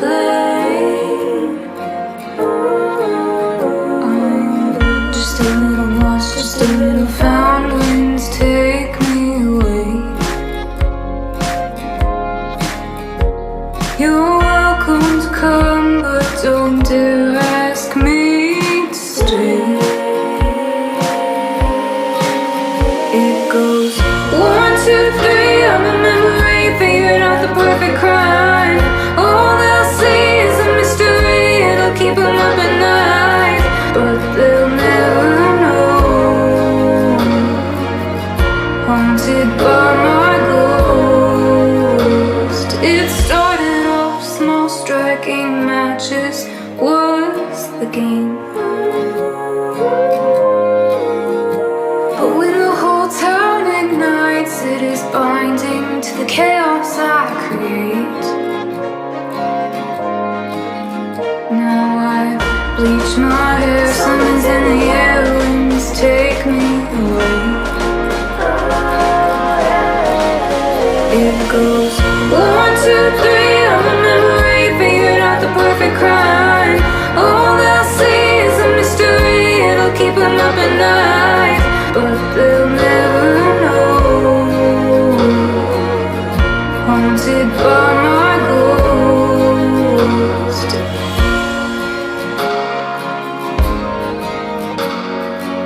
flame. I'm just a little lost, just a little found winds take me away. You're welcome to come, but don't dare ask me to stay. It goes 1, 2, 3. I'm a memory, figured out the perfect crime. All they'll see is a mystery, it'll keep them up at night, but they'll never know. Haunted by my ghost. It started off small, striking matches was the game. But when the whole town ignites, it is binding to the chaos I create. Now I've bleached my hair, summons in the air, winds take me away. It goes 1, 2, 3. I'm a memory, figured out the perfect crime. All they'll see is a mystery, it'll keep them up at night, but they'll never know. Haunted by my ghost.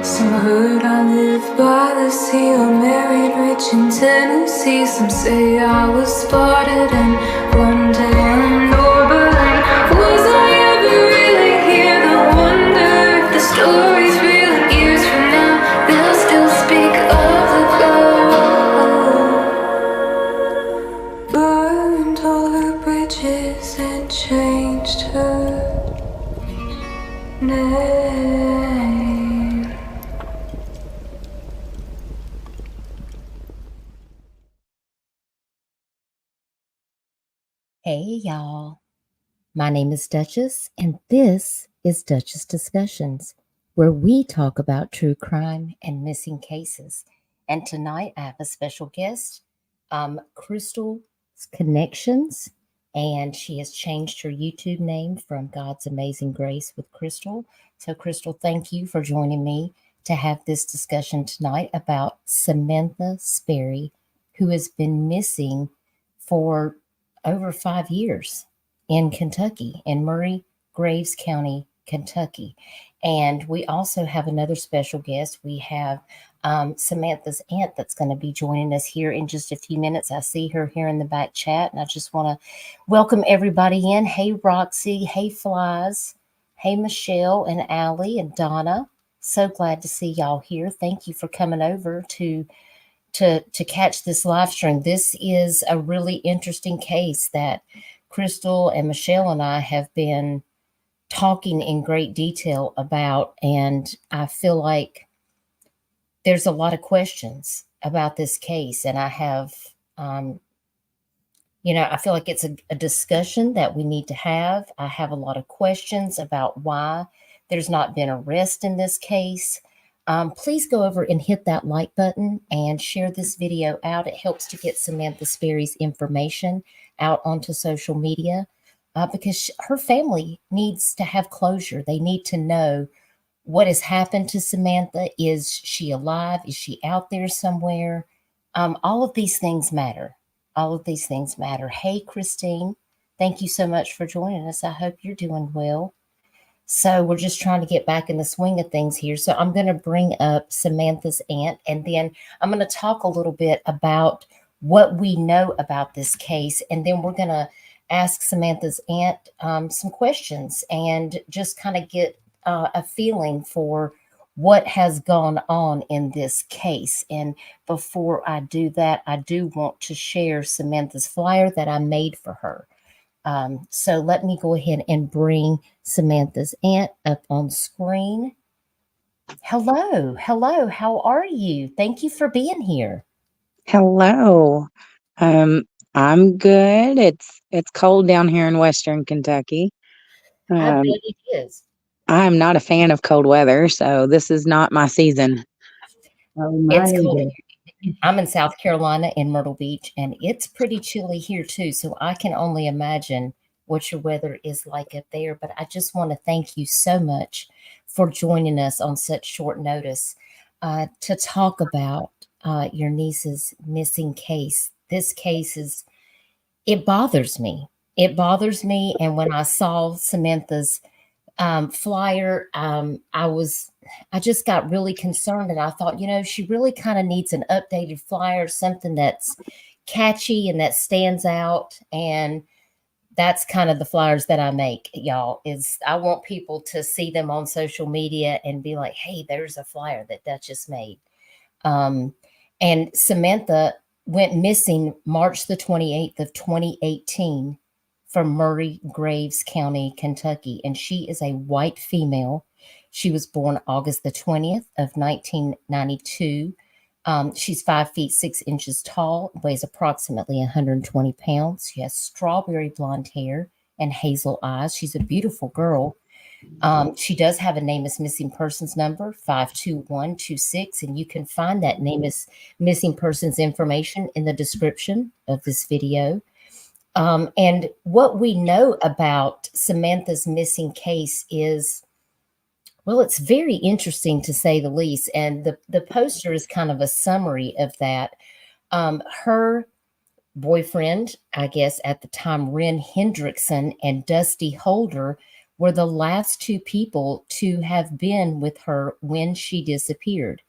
Some heard I live by the sea, or married rich in Tennessee. Some say I was spotted in London or Berlin. Was I ever really here? I wonder if the story's real, and years from now they'll still speak of the girl. Burned all her bridges and changed her name. Hey, y'all. My name is Dutchess, and this is Dutchess Discussions, where we talk about true crime and missing cases. And tonight I have a special guest, Crystal's Connections, and she has changed her YouTube name from God's Amazing Grace with Crystal. So, Crystal, thank you for joining me to have this discussion tonight about Samantha Sperry, who has been missing for over 5 years in Kentucky, in Murray Graves County, Kentucky. And we also have another special guest. We have Samantha's aunt that's going to be joining us here in just a few minutes. I see her here in the back chat, and I just want to welcome everybody in. Hey, Roxy. Hey, Flies. Hey, Michelle and Allie and Donna. So glad to see y'all here. Thank you for coming over to catch this live stream. This is a really interesting case that Crystal and Michelle and I have been talking in great detail about, and I feel like there's a lot of questions about this case, and I have, I feel like it's a discussion that we need to have. I have a lot of questions about why there's not been arrest in this case. Please go over and hit that like button and share this video out. It helps to get Samantha Sperry's information out onto social media because her family needs to have closure. They need to know what has happened to Samantha. Is she alive? Is she out there somewhere? All of these things matter. All of these things matter. Hey, Christine, thank you so much for joining us. I hope you're doing well. So we're just trying to get back in the swing of things here. So I'm going to bring up Samantha's aunt, and then I'm going to talk a little bit about what we know about this case. And then we're going to ask Samantha's aunt some questions and just kind of get a feeling for what has gone on in this case. And before I do that, I do want to share Samantha's flyer that I made for her. So let me go ahead and bring Samantha's aunt up on screen. Hello. How are you? Thank you for being here. Hello. I'm good. It's cold down here in Western Kentucky. I bet it is. I'm not a fan of cold weather, so this is not my season. It's cold. I'm in South Carolina in Myrtle Beach, and it's pretty chilly here too. So I can only imagine what your weather is like up there. But I just want to thank you so much for joining us on such short notice to talk about your niece's missing case. This case is, it bothers me. It bothers me. And when I saw Samantha's flyer, I just got really concerned, and I thought, she really kind of needs an updated flyer, something that's catchy and that stands out. And that's kind of the flyers that I make, y'all, is I want people to see them on social media and be like, hey, there's a flyer that Dutchess made. Um, and Samantha went missing March the 28th of 2018 from Murray Graves County, Kentucky. And she is a white female. She was born August the 20th of 1992. She's 5 feet 6 inches tall, weighs approximately 120 pounds. She has strawberry blonde hair and hazel eyes. She's a beautiful girl. She does have a nameless missing persons number, 52126, and you can find that nameless missing persons information in the description of this video. And what we know about Samantha's missing case is, well, it's very interesting to say the least. And the poster is kind of a summary of that. Her boyfriend, I guess at the time, Ren Hendrickson and Dusty Holder were the last two people to have been with her when she disappeared.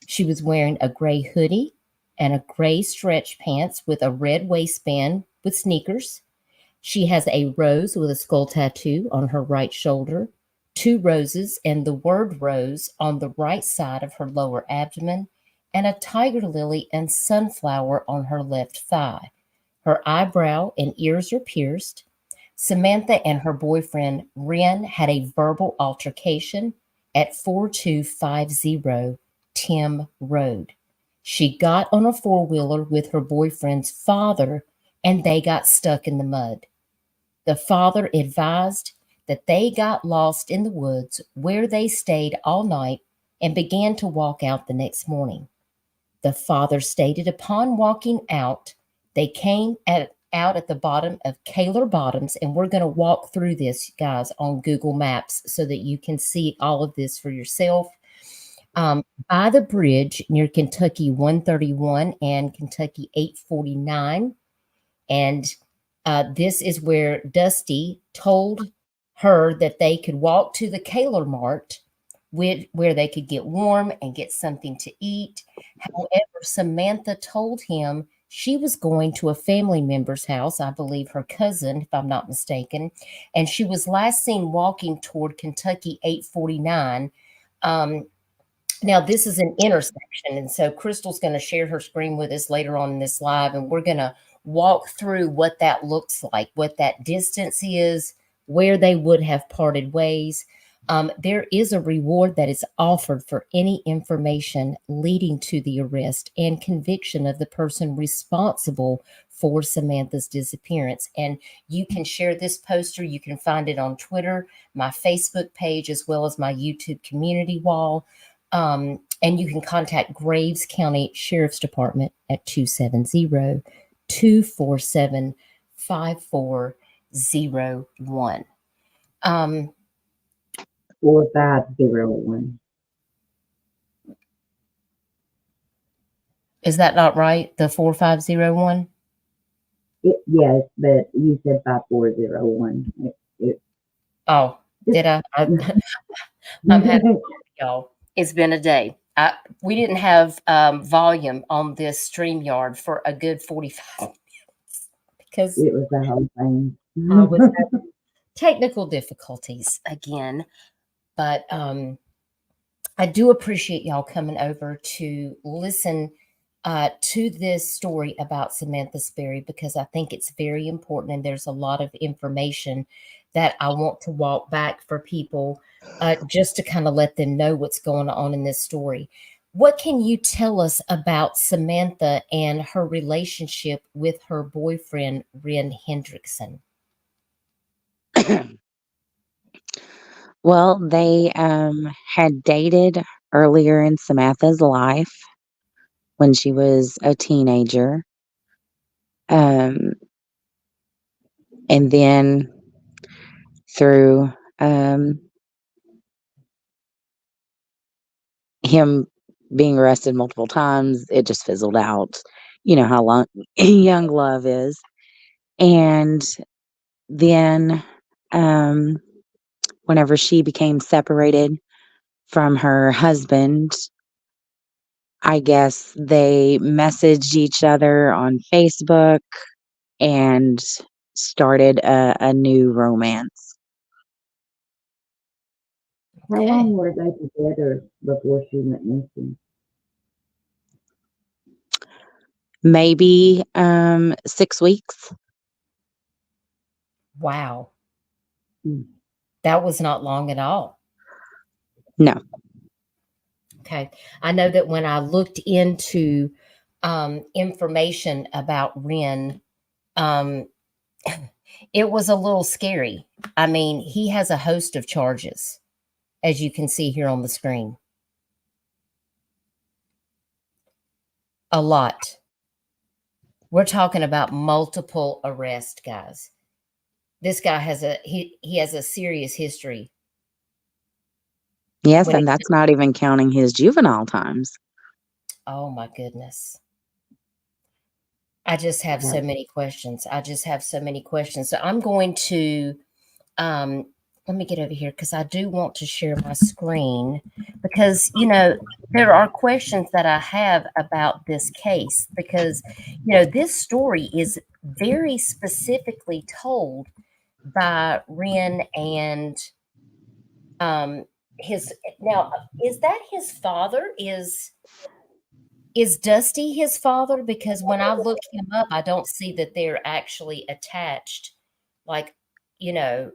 She was wearing a gray hoodie and a gray stretch pants with a red waistband with sneakers. She has a rose with a skull tattoo on her right shoulder, two roses and the word rose on the right side of her lower abdomen, and a tiger lily and sunflower on her left thigh. Her eyebrow and ears are pierced. Samantha and her boyfriend Ren had a verbal altercation at 4250 Tim Road. She got on a four-wheeler with her boyfriend's father and they got stuck in the mud. The father advised that they got lost in the woods where they stayed all night and began to walk out the next morning. The father stated upon walking out, they came out at the bottom of Kaler Bottoms, and we're going to walk through this, guys, on Google Maps so that you can see all of this for yourself. By the bridge near Kentucky 131 and Kentucky 849. And this is where Dusty told her that they could walk to the Kaler Mart where they could get warm and get something to eat. However, Samantha told him she was going to a family member's house, I believe her cousin, if I'm not mistaken, and she was last seen walking toward Kentucky 849. Now, this is an intersection, and so Crystal's going to share her screen with us later on in this live, and we're going to walk through what that looks like, what that distance is, where they would have parted ways. There is a reward that is offered for any information leading to the arrest and conviction of the person responsible for Samantha's disappearance. And you can share this poster. You can find it on Twitter, my Facebook page, as well as my YouTube community wall. And you can contact Graves County Sheriff's Department at 270-247-5401. 4501. Is that not right? The 4501? Yes, but you said 5401. Oh, did I? I'm having y'all. It's been a day. We didn't have volume on this StreamYard for a good 45 minutes because it was the whole thing. I was having technical difficulties again. But I do appreciate y'all coming over to listen to this story about Samantha Sperry, because I think it's very important and there's a lot of information that I want to walk back for people just to kind of let them know what's going on in this story. What can you tell us about Samantha and her relationship with her boyfriend, Ren Hendrickson? Well, they had dated earlier in Samantha's life when she was a teenager. And then through him being arrested multiple times, it just fizzled out. You know how long young love is. And then whenever she became separated from her husband, I guess they messaged each other on Facebook and started a new romance. How long were they together before she went missing? Maybe 6 weeks. Wow. Hmm. That was not long at all. No. Okay. I know that when I looked into information about Ren, it was a little scary. I mean, he has a host of charges, as you can see here on the screen. A lot. We're talking about multiple arrests, guys. This guy has he has a serious history. Yes, When and that's not even counting his juvenile times. Oh my goodness. I just have so many questions. I just have so many questions. So I'm going to let me get over here because I do want to share my screen because, you know, there are questions that I have about this case because, you know, this story is very specifically told by Ren and his now is that his father? Is Dusty his father? Because when I look him up, I don't see that they're actually attached. Like, you know,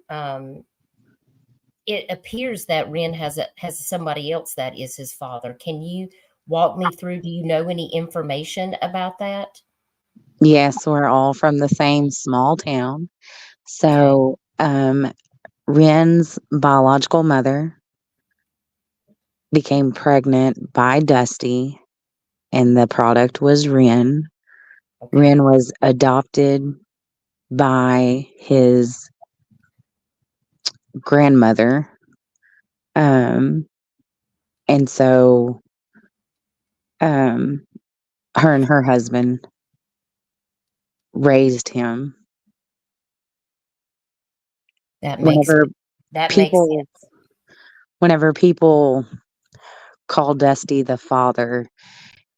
it appears that Ren has somebody else that is his father. Can you walk me through? Do you know any information about that? Yes, we're all from the same small town. So, Ren's biological mother became pregnant by Dusty, and the product was Ren. Okay. Ren was adopted by his grandmother. And so, her and her husband raised him. That makes People, sense. whenever people call Dusty the father,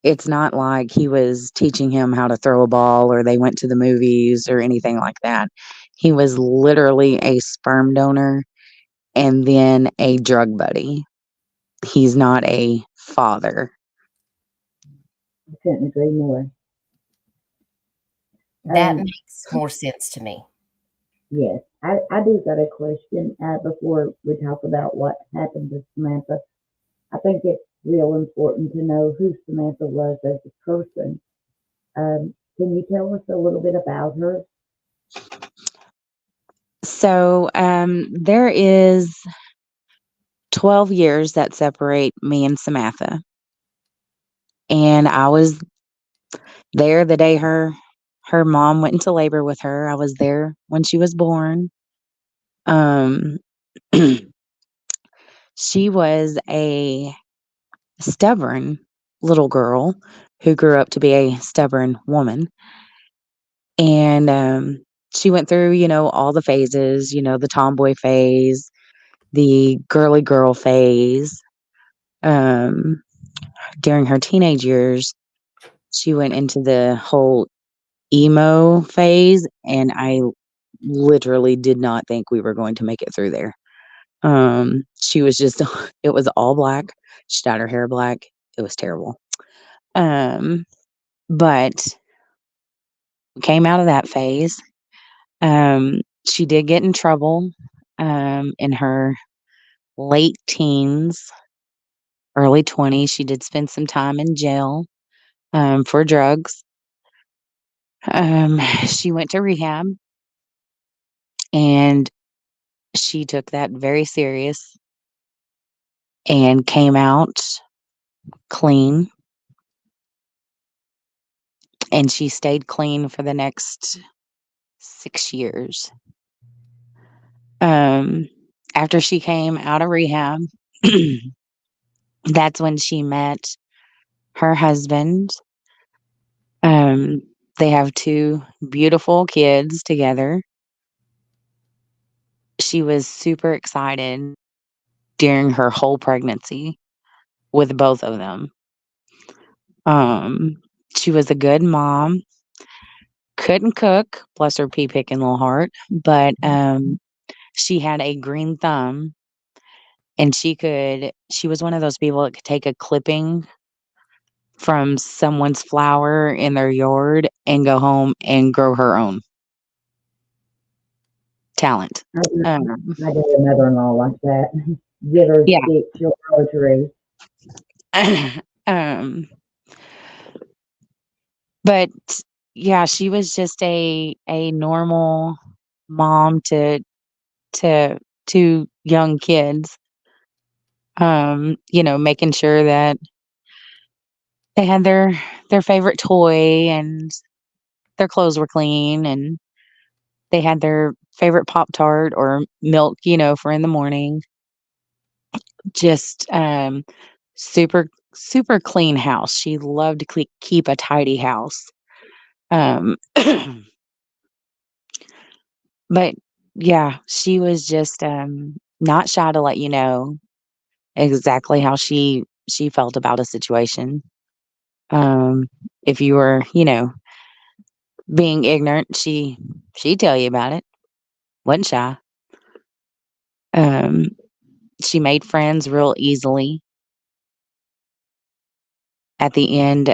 it's not like he was teaching him how to throw a ball or they went to the movies or anything like that. He was literally a sperm donor and then a drug buddy. He's not a father. I couldn't agree more. That makes more sense to me. Yes, I do got a question before we talk about what happened to Samantha. I think it's real important to know who Samantha was as a person. Can you tell us a little bit about her? So there is 12 years that separate me and Samantha. And I was there the day her mom went into labor with her. I was there when she was born. Um she was a stubborn little girl who grew up to be a stubborn woman. And she went through, you know, all the phases, you know, the tomboy phase, the girly girl phase. Um, During her teenage years, she went into the whole emo phase, and I literally did not think we were going to make it through there. She was just, it was all black. She dyed her hair black. It was terrible. But came out of that phase. She did get in trouble in her late teens, early 20s. She did spend some time in jail for drugs. She went to rehab and she took that very serious and came out clean. And she stayed clean for the next 6 years. After she came out of rehab, that's when she met her husband. They have 2 beautiful kids together. She was super excited during her whole pregnancy with both of them. She was a good mom, couldn't cook, bless her pea picking little heart, but she had a green thumb, and she was one of those people that could take a clipping from someone's flower in their yard and go home and grow her own talent. I got a mother-in-law like that. Give her a Yeah. stick, she'll grow a tree. But yeah, she was just a normal mom to 2 young kids. Making sure that they had their favorite toy and their clothes were clean and they had their favorite Pop-Tart or milk, for in the morning. Just super super clean house. She loved to keep a tidy house. Um but yeah, she was just not shy to let you know exactly how she felt about a situation. If you were, being ignorant, she'd tell you about it. Wasn't shy. Um, she made friends real easily. At the end,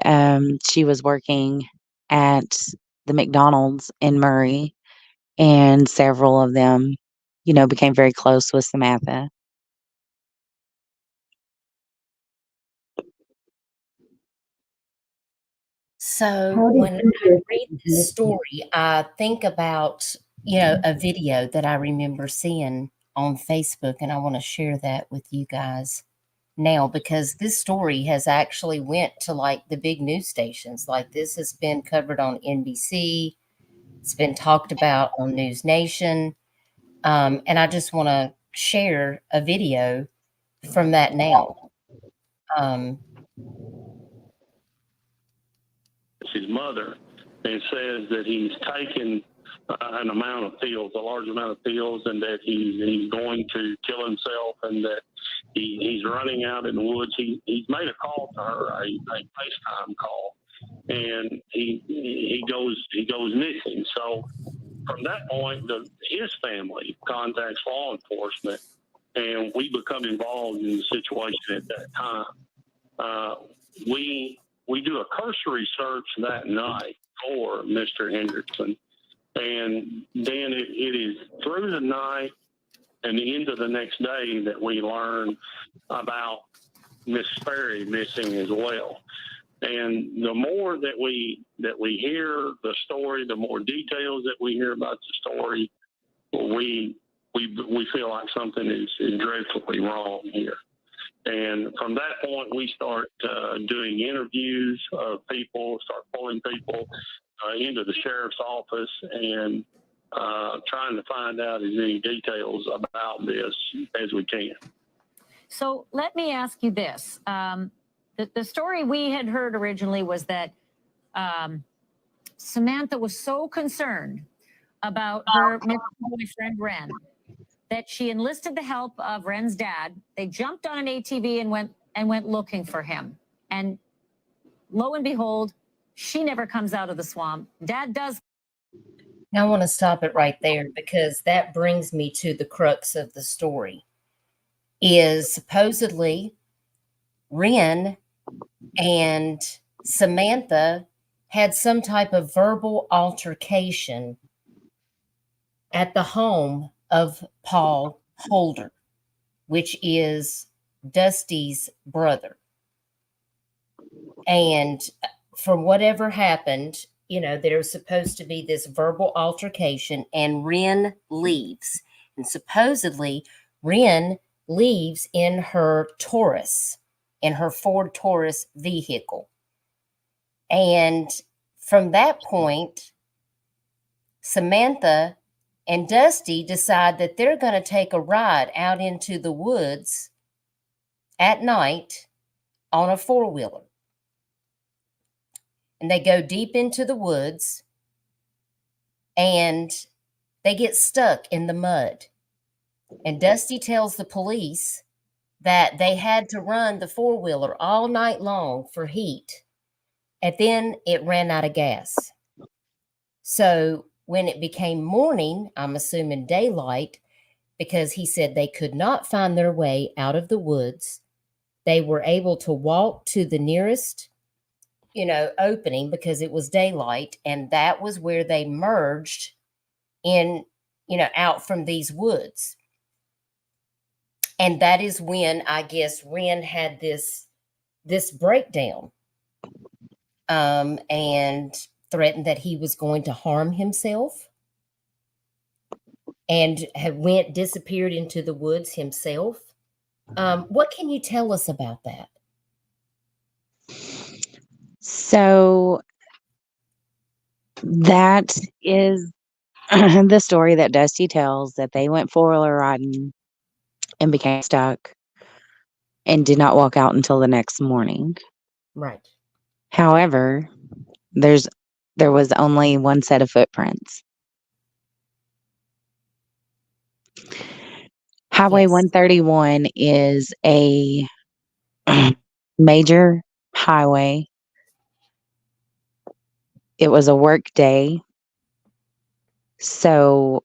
she was working at the McDonald's in Murray, and several of them, became very close with Samantha. So How did when you I read get this story, I think about, a video that I remember seeing on Facebook, and I want to share that with you guys now because this story has actually went to like the big news stations. Like this has been covered on NBC. It's been talked about on News Nation. And I just want to share a video from that now. His mother, and says that he's taken an amount of pills, a large amount of pills, and that he's going to kill himself, and that he's running out in the woods. He's made a call to her, a FaceTime call, and he goes missing. So from that point, his family contacts law enforcement, and we become involved in the situation at that time. We do a cursory search that night for Mr. Hendrickson, and then it is through the night and the end of the next day that we learn about Miss Sperry missing as well. And the more that we hear the story, the more details that we hear about the story, we feel like something is dreadfully wrong here. And from that point, we start doing interviews of people, start pulling people into the sheriff's office and trying to find out as many details about this as we can. So let me ask you this. The story we had heard originally was that Samantha was so concerned about her missing boyfriend, Ren, that she enlisted the help of Ren's dad. They jumped on an ATV and went looking for him. And lo and behold, she never comes out of the swamp. Dad does. Now I want to stop it right there because that brings me to the crux of the story. Is supposedly Ren and Samantha had some type of verbal altercation at the home of Paul Holder, which is Dusty's brother. And from whatever happened, there's supposed to be this verbal altercation, and Ren leaves. And supposedly, Ren leaves in her Taurus, in her Ford Taurus vehicle. And from that point, Samantha and Dusty decide that they're going to take a ride out into the woods at night on a four-wheeler. And they go deep into the woods, and they get stuck in the mud. And Dusty tells the police that they had to run the four-wheeler all night long for heat. And then it ran out of gas. So when it became morning, I'm assuming daylight, because he said they could not find their way out of the woods, they were able to walk to the nearest, opening because it was daylight. And that was where they merged in, out from these woods. And that is when I guess Ren had this breakdown, and threatened that he was going to harm himself, and disappeared into the woods himself. What can you tell us about that? So that is the story that Dusty tells, that they went four-wheeler riding and became stuck and did not walk out until the next morning. Right. However, there was only one set of footprints. Highway Yes. 131 is a major highway. It was a work day, so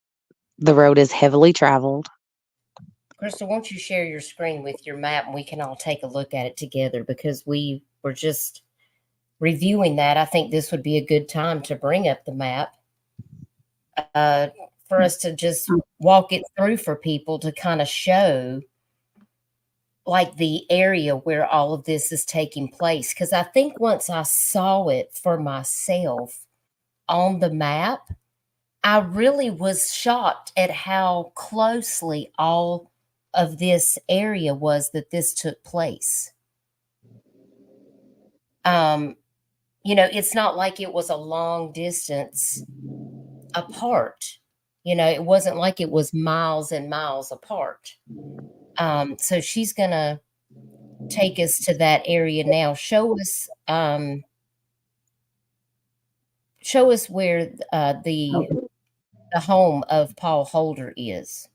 the road is heavily traveled. Crystal, won't you share your screen with your map, and we can all take a look at it together, because we were just reviewing that. I think this would be a good time to bring up the map for us to just walk it through for people to kind of show like the area where all of this is taking place. Because I think once I saw it for myself on the map, I really was shocked at how closely all of this area was that this took place. It's not like it was a long distance apart. It wasn't like it was miles and miles apart. So she's going to take us to that area now. Show us where the home of Paul Holder is.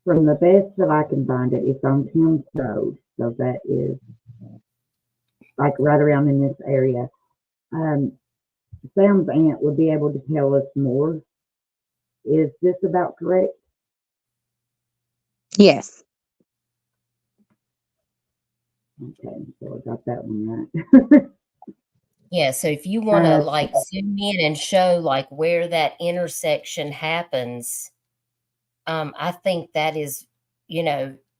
From the best that I can find it, it's on Tim's Road. So that is like right around in this area. Sam's aunt would be able to tell us more. Is this about correct? Yes. Okay, so I got that one right. Yeah, so if you want to like zoom in and show like where that intersection happens, I think that is,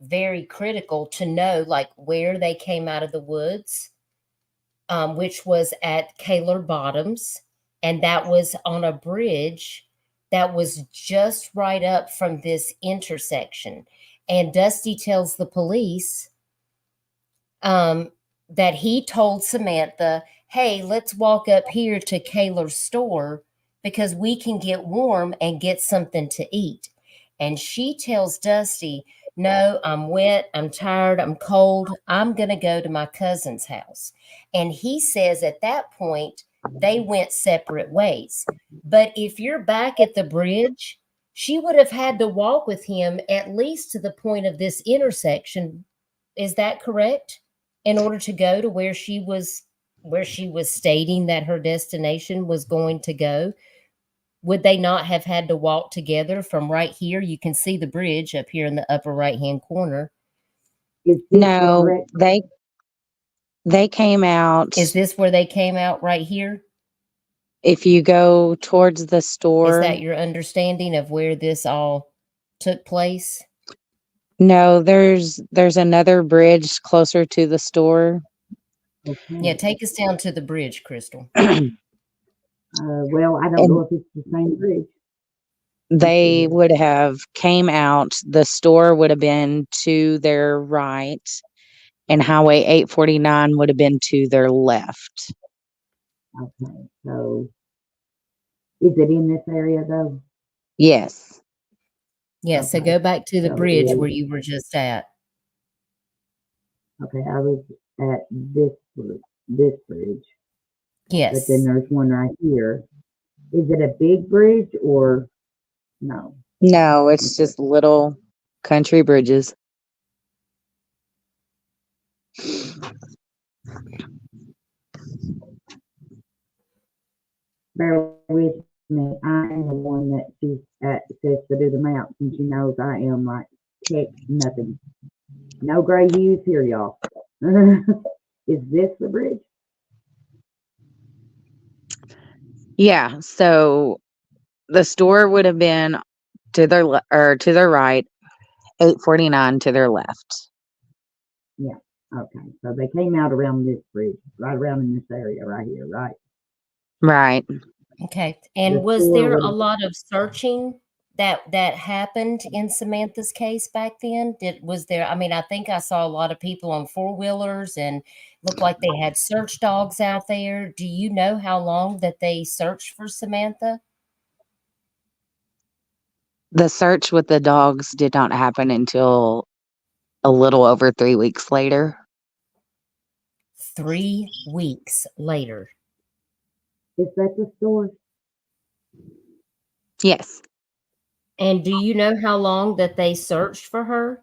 very critical to know like where they came out of the woods, which was at Kaler Bottoms, and that was on a bridge that was just right up from this intersection. And Dusty tells the police that he told Samantha, hey, let's walk up here to Kaler's store because we can get warm and get something to eat. And she tells Dusty, no, I'm wet, I'm tired, I'm cold, I'm going to go to my cousin's house. And he says at that point, they went separate ways. But if you're back at the bridge, she would have had to walk with him at least to the point of this intersection. Is that correct? In order to go to where she was stating that her destination was going to go. Would they not have had to walk together from right here? You can see the bridge up here in the upper right-hand corner. No, they came out. Is this where they came out, right here? If you go towards the store. Is that your understanding of where this all took place? No, there's another bridge closer to the store. Okay. Yeah, take us down to the bridge, Crystal. Well, I don't know if it's the same bridge. They would have came out. The store would have been to their right, and Highway 849 would have been to their left. Okay, so is it in this area though? Yes. Yeah, so Okay, go back to the so bridge it where is. you were just at. Okay, I was at this bridge, but Yes. then there's one right here. Is it a big bridge or no? No, it's Okay. just little country bridges. Bear with me. I am the one that she's at says to do the maps, and she knows I am like heck nothing. No gray views here, y'all. Is this the bridge? Yeah, so the store would have been to their or to their right, 849 to their left. Yeah. Okay. So they came out around this bridge, right around in this area right here, right? Right. Okay. The And was store there would a have, lot of searching that happened in Samantha's case back then? Was there, I mean, I think I saw a lot of people on four-wheelers and looked like they had search dogs out there. Do you know how long that they searched for Samantha? The search with the dogs did not happen until a little over 3 weeks later. 3 weeks later. is that the store? Yes. And do you know how long that they searched for her?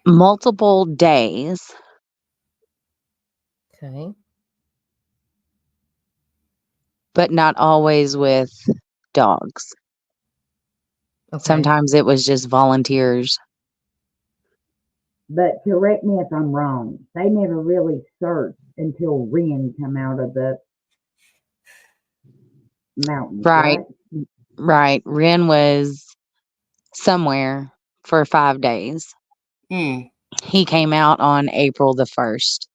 Multiple days, Okay. but not always with dogs. Okay. Sometimes it was just volunteers. But correct me if I'm wrong. They never really searched until Ren come out of the mountains, Right. right? Right. Ren was somewhere for 5 days. Hmm. He came out on April the 1st.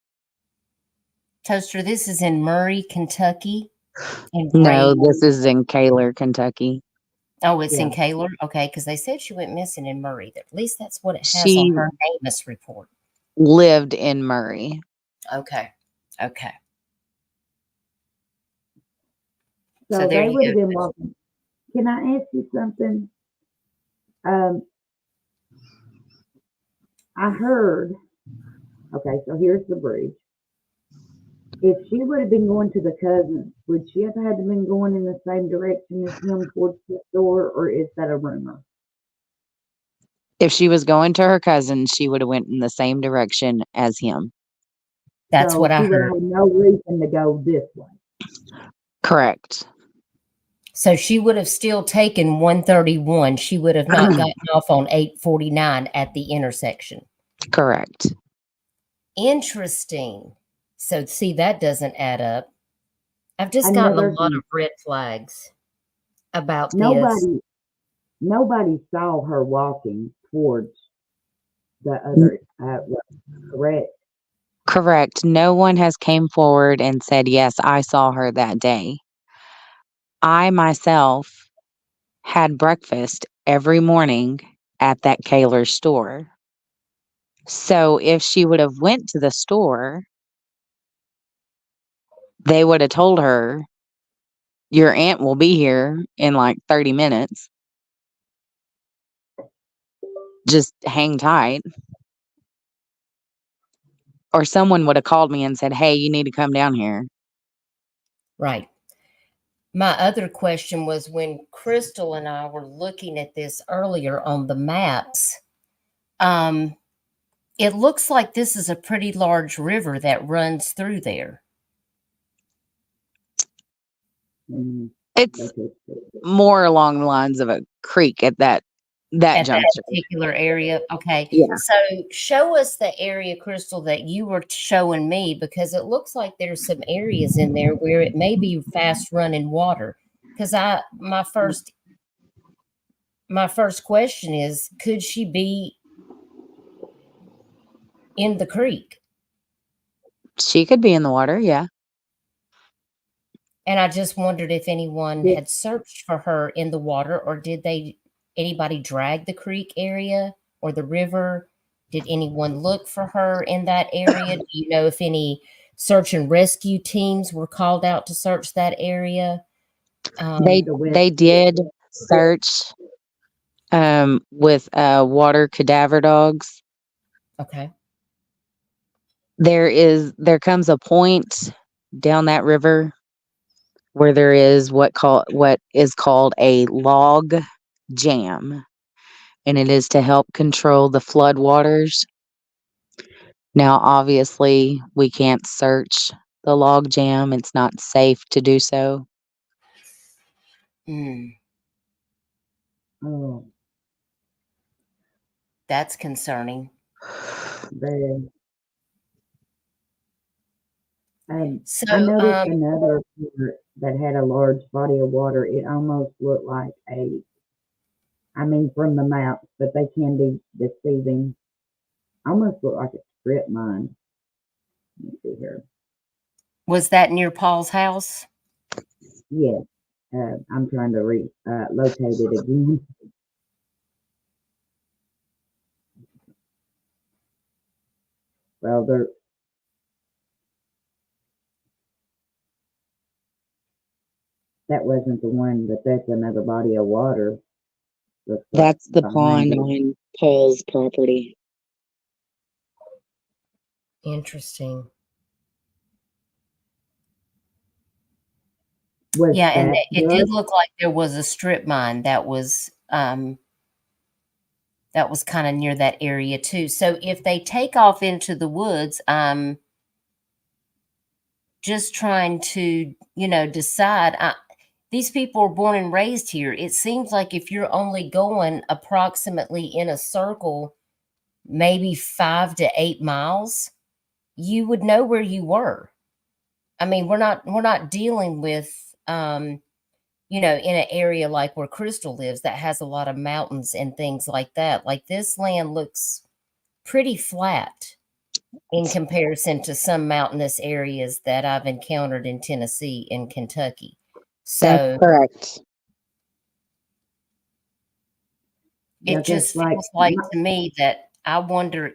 Toaster, this is in Murray, Kentucky. And No, this is in Kaler, Kentucky. Oh, it's in Yeah. Kaler? Okay, because they said she went missing in Murray. At least that's what it has on She her NamUs report. lived in Murray. Okay. Okay. So So there they you would have go. been walking. Can I ask you something? I heard. Okay, so here's the bridge. If she would have been going to the cousins, would she have had to been going in the same direction as him towards the store, or is that a rumor? If she was going to her cousin, she would have went in the same direction as him. That's So what I she would heard. have no reason to go this way. Correct. So she would have still taken 131. She would have not gotten off on 849 at the intersection. Correct. Interesting. So see, that doesn't add up. I've just gotten a Another lot thing, of red flags about this. nobody saw her walking towards the other. Correct. Correct. No one has came forward and said, yes, I saw her that day. I myself had breakfast every morning at that Kaler store. So if she would have went to the store, they would have told her, your aunt will be here in like 30 minutes. Just hang tight. Or someone would have called me and said, hey, you need to come down here. Right. My other question was when Crystal and I were looking at this earlier on the maps, it looks like this is a pretty large river that runs through there. Mm, It's okay. more along the lines of a creek at that At that juncture. particular area. Okay. Yeah. So show us the area, Crystal, that you were showing me, because it looks like there's some areas in there where it may be fast running water. Because my first question is, could she be in the creek? She could be in the water, yeah. And I just wondered if anyone Yeah. had searched for her in the water, or did anybody drag the creek area or the river? Did anyone look for her in that area? Do you know if any search and rescue teams were called out to search that area? They did search with water cadaver dogs. Okay. There comes a point down that river where there is what is called a log jam, and it is to help control the flood waters. Now, obviously, we can't search the log jam. It's not safe to do so. Oh, That's concerning. very. So, I noticed another part that had a large body of water. It almost looked like from the maps, but they can be deceiving. Almost looked like a strip mine. Let me see here. was that near Paul's house? Yes, I'm trying to locate it again. Well, that wasn't the one, but that's another body of water. Looks like That's the behind pond it. on Paul's property. Interesting. Was Yeah, and that it did good? look like there was a strip mine that was kind of near that area too. So if they take off into the woods, just trying to, decide. These people were born and raised here. It seems like if you're only going approximately in a circle, maybe 5 to 8 miles, you would know where you were. I mean, we're not dealing with, in an area like where Crystal lives that has a lot of mountains and things like that. Like, this land looks pretty flat in comparison to some mountainous areas that I've encountered in Tennessee and Kentucky. That's So correct. Yeah, it just feels like to me that I wonder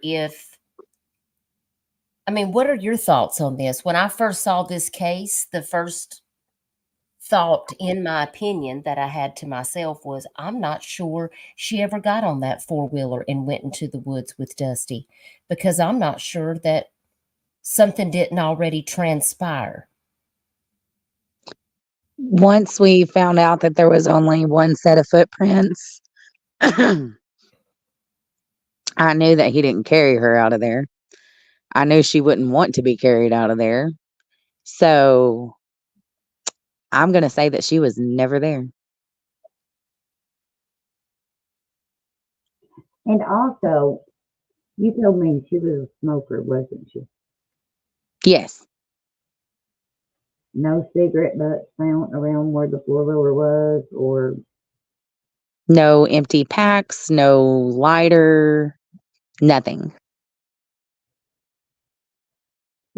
what are your thoughts on this? When I first saw this case, the first thought, in my opinion, that I had to myself was, I'm not sure she ever got on that four-wheeler and went into the woods with Dusty, because I'm not sure that something didn't already transpire. Once we found out that there was only one set of footprints, I knew that he didn't carry her out of there. I knew she wouldn't want to be carried out of there. So I'm going to say that she was never there. And also, you told me she was a smoker, wasn't she? Yes. No cigarette butts found around where the four-wheeler was, or No empty packs, no lighter, nothing.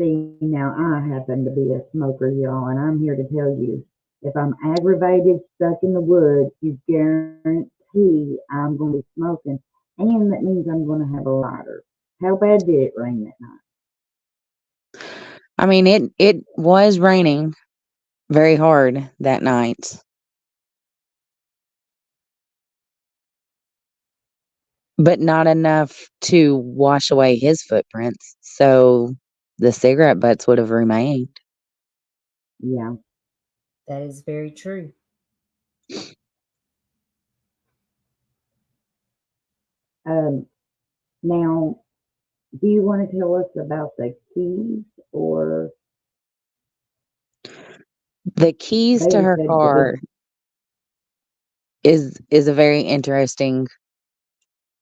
see, now I happen to be a smoker, y'all, and I'm here to tell you, if I'm aggravated, stuck in the woods, you guarantee I'm going to be smoking, and that means I'm going to have a lighter. How bad did it rain that night? I mean, it was raining very hard that night. But not enough to wash away his footprints. So the cigarette butts would have remained. Yeah. That is very true. Now, do you want to tell us about the keys, or The keys to they her said car is a very interesting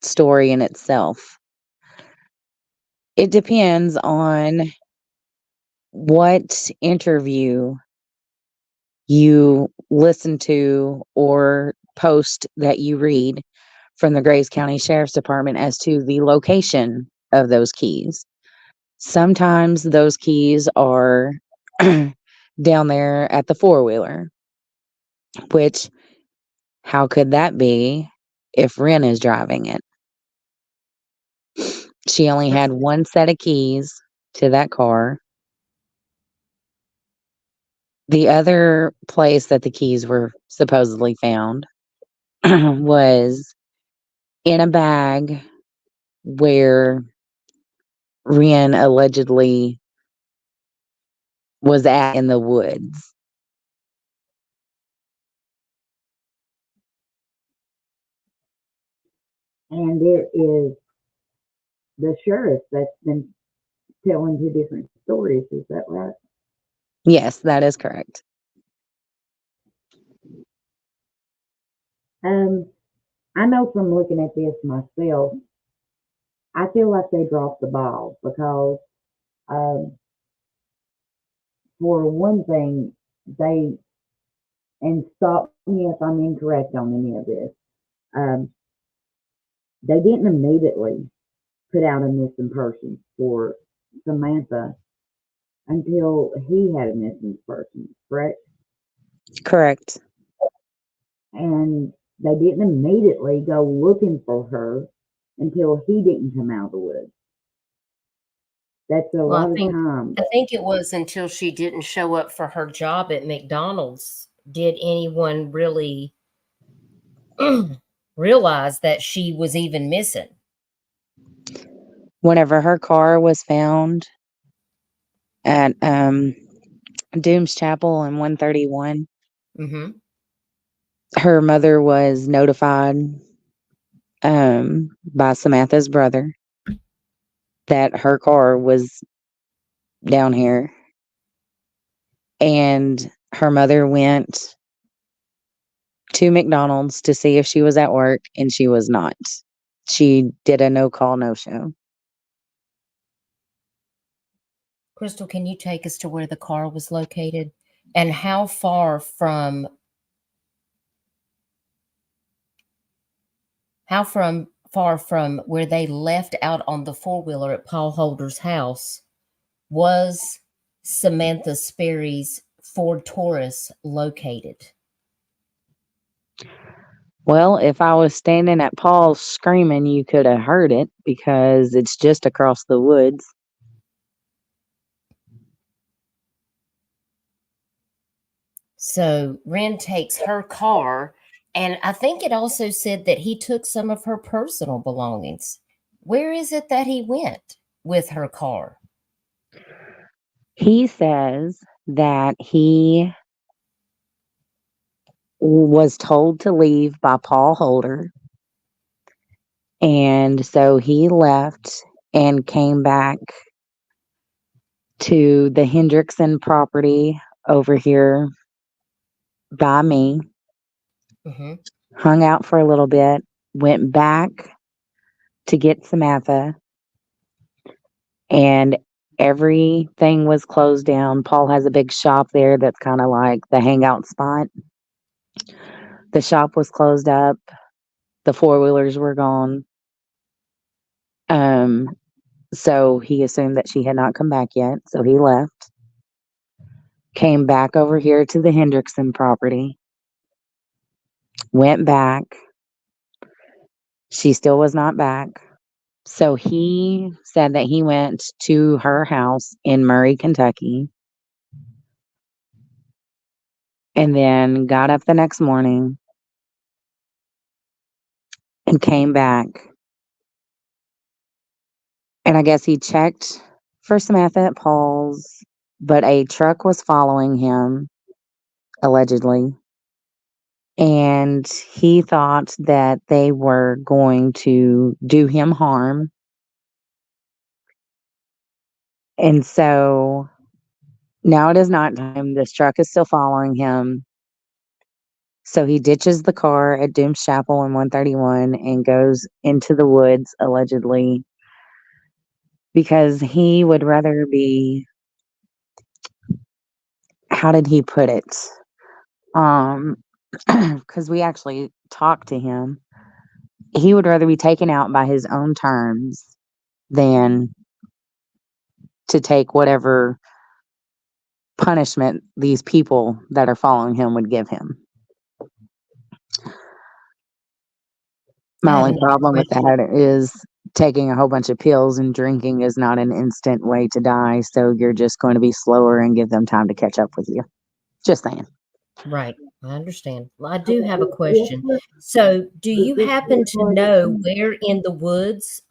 story in itself. It depends on what interview you listen to or post that you read from the Grays County Sheriff's Department as to the location of those keys. Sometimes those keys are down there at the four-wheeler, which, how could that be if Ren is driving it? She only had one set of keys to that car. The other place that the keys were supposedly found was in a bag where Rhen allegedly was at in the woods. And there is the sheriff that's been telling two different stories. Is that right? Yes, that is correct. I know from looking at this myself, I feel like they dropped the ball because, um, for one thing, and stop me if I'm incorrect on any of this, um, they didn't immediately put out a missing person for Samantha until he had a missing person, correct? Correct. And they didn't immediately go looking for her until he didn't come out of the woods. That's a Well, lot of time. I think it was until she didn't show up for her job at McDonald's did anyone really realize that she was even missing. Whenever her car was found at Dooms Chapel in 131, Mm-hmm. her mother was notified by Samantha's brother that her car was down here. And her mother went to McDonald's to see if she was at work, and she was not. She did a no call, no show. Crystal, can you take us to where the car was located and how far from where they left out on the four-wheeler at Paul Holder's house was Samantha Sperry's Ford Taurus located? Well, if I was standing at Paul's screaming, you could have heard it because it's just across the woods. So Ren takes her car, and I think it also said that he took some of her personal belongings. Where is it that he went with her car? He says that he was told to leave by Paul Holder. And so he left and came back to the Hendrickson property over here by me, Mm-hmm. hung out for a little bit, went back to get Samantha, and everything was closed down. Paul has a big shop there that's kind of like the hangout spot. The shop was closed up. The four-wheelers were gone. So he assumed that she had not come back yet. So he left, came back over here to the Hendrickson property, went back. She still was not back. So he said that he went to her house in Murray, Kentucky, and then got up the next morning and came back. And I guess he checked for Samantha at Paul's, but a truck was following him, allegedly. And he thought that they were going to do him harm. And so now it is not time. This truck is still following him. So he ditches the car at Dooms Chapel in 131 and goes into the woods, allegedly, because he would rather be, how did he put it? Because we actually talked to him. He would rather be taken out by his own terms than to take whatever punishment these people that are following him would give him. My only problem with that is taking a whole bunch of pills and drinking is not an instant way to die. So you're just going to be slower and give them time to catch up with you. Just saying. Right. I understand. Well, I do have a question. So, do you happen to know where in the woods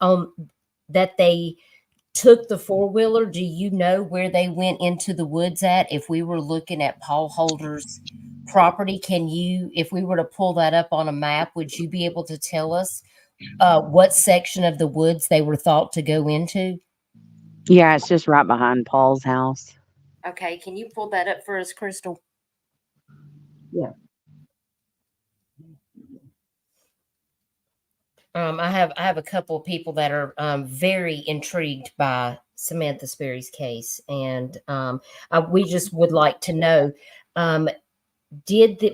that they took the four-wheeler? Do you know where they went into the woods at? If we were looking at Paul Holder's property, if we were to pull that up on a map, would you be able to tell us what section of the woods they were thought to go into? Yeah, it's just right behind Paul's house. Okay, can you pull that up for us, Crystal? Yeah. I have a couple of people that are very intrigued by Samantha Sperry's case, and we just would like to know,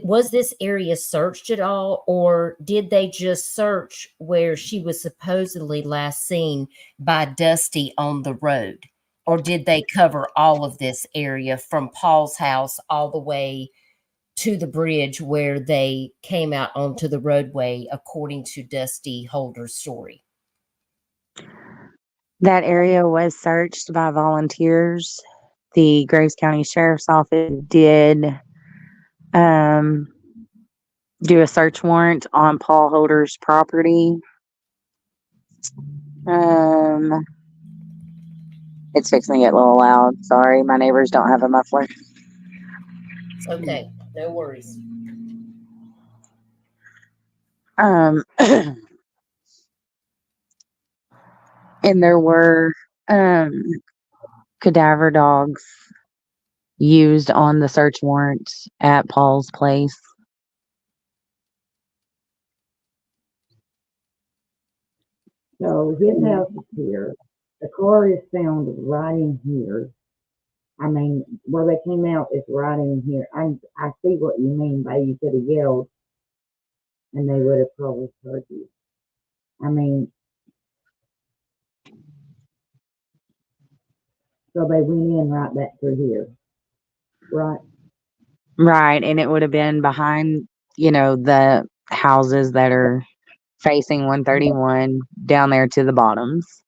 was this area searched at all, or did they just search where she was supposedly last seen by Dusty on the road, or did they cover all of this area from Paul's house all the way to the bridge where they came out onto the roadway, according to Dusty Holder's story? That area was searched by volunteers. The Graves County Sheriff's Office did do a search warrant on Paul Holder's property. It's fixing to get a little loud. Sorry, my neighbors don't have a muffler. It's okay. No worries. And there were cadaver dogs used on the search warrant at Paul's place. So his house is here. The car is found right in here. I mean, where they came out is right in here. I see what you mean by you could have yelled and they would have probably heard you. I mean, so they went in right back through here, right? Right, and it would have been behind, the houses that are facing 131 down there to the bottoms.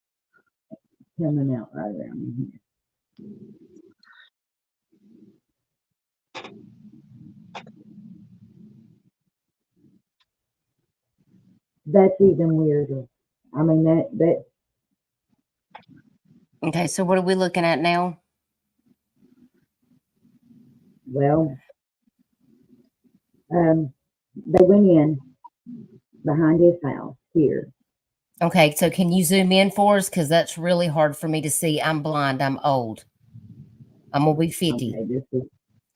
Coming out right around in here. That's even weirder. I mean, that Okay, so what are we looking at now? well, they went in behind his house here. Okay, so can you zoom in for us? Because that's really hard for me to see. I'm blind. I'm old. I'm going to be 50. Okay,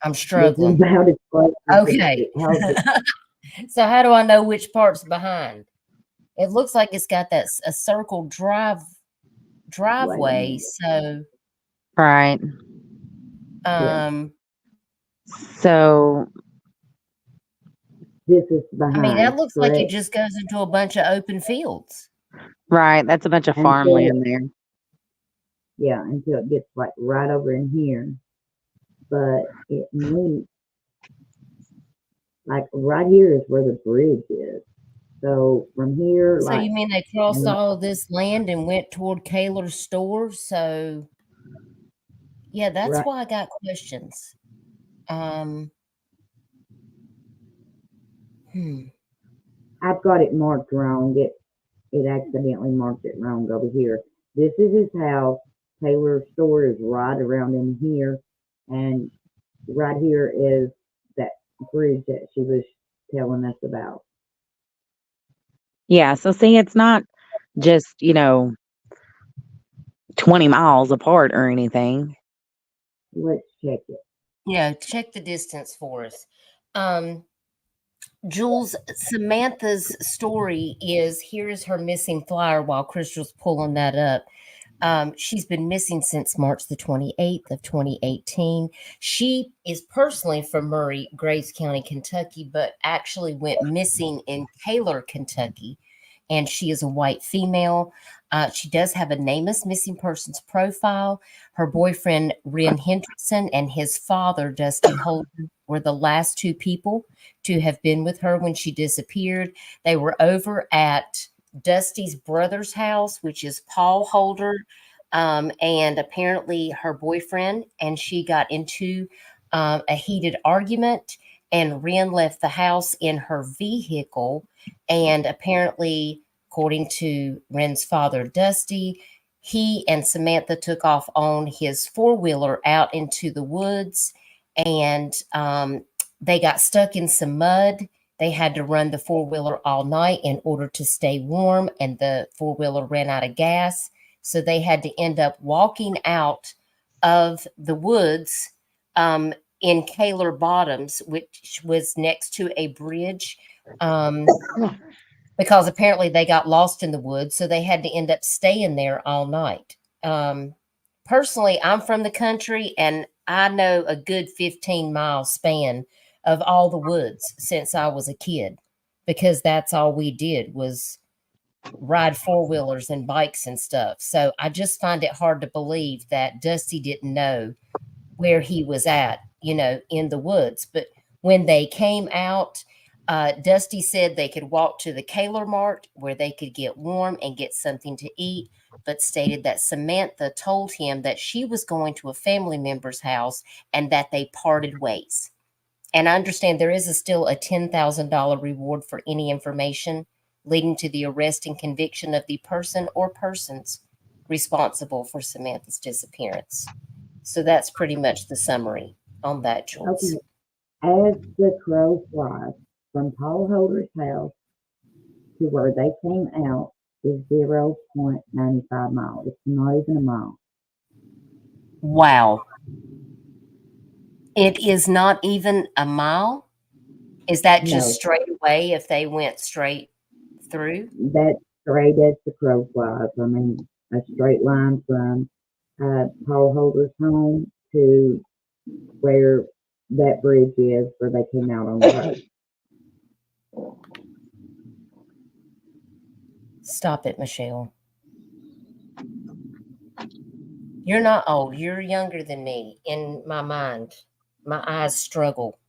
I'm struggling. This is about as close as Okay. it So how do I know which part's behind? It looks like it's got a circle driveway. So Right. So this is behind. I mean, that looks like it correct? just goes into a bunch of open fields. Right, that's a bunch of farmland there. Yeah, until it gets like right over in here. But it meets, like right here is where the bridge is. So from here, So you mean they crossed all of this land and went toward Kaler's store? So yeah, that's Right. why I got questions. I've got it marked wrong. It accidentally marked it wrong over here. This is his house. Taylor's store is right around in here, and right here is that bridge that she was telling us about. Yeah, so see, it's not just, 20 miles apart or anything. Let's check it. Yeah, check the distance for us. Jules, Samantha's story is, here is her missing flyer while Crystal's pulling that up. She's been missing since March the 28th of 2018. She is personally from Murray, Graves County, Kentucky, but actually went missing in Taylor, Kentucky. And she is a white female. She does have a nameless missing persons profile. Her boyfriend, Ren Hendrickson, and his father, Dusty Holder, were the last two people to have been with her when she disappeared. They were over at Dusty's brother's house, which is Paul Holder, and apparently her boyfriend, and she got into a heated argument, and Rhen left the house in her vehicle, and apparently, according to Wren's father, Dusty, he and Samantha took off on his four-wheeler out into the woods, and they got stuck in some mud. They had to run the four-wheeler all night in order to stay warm, and the four-wheeler ran out of gas. So they had to end up walking out of the woods in Kaler Bottoms, which was next to a bridge, because apparently they got lost in the woods. So they had to end up staying there all night. Personally, I'm from the country, and I know a good 15-mile span of all the woods since I was a kid, because that's all we did was ride four-wheelers and bikes and stuff. So I just find it hard to believe that Dusty didn't know where he was at, in the woods. But when they came out, Dusty said they could walk to the Kaler Mart where they could get warm and get something to eat, but stated that Samantha told him that she was going to a family member's house and that they parted ways. And I understand there is still a $10,000 reward for any information leading to the arrest and conviction of the person or persons responsible for Samantha's disappearance. So that's pretty much the summary on that, Joyce. Okay. As the crow flies, from Paul Holder's house to where they came out is 0.95 miles. It's not even a mile. Wow. It is not even a mile? Is that just No. straight away if they went straight through? That's straight as the crow flies. I mean, a straight line from Paul Holder's home to where that bridge is where they came out on the road. Stop it, Michelle. You're not old. You're younger than me in my mind. My eyes struggle.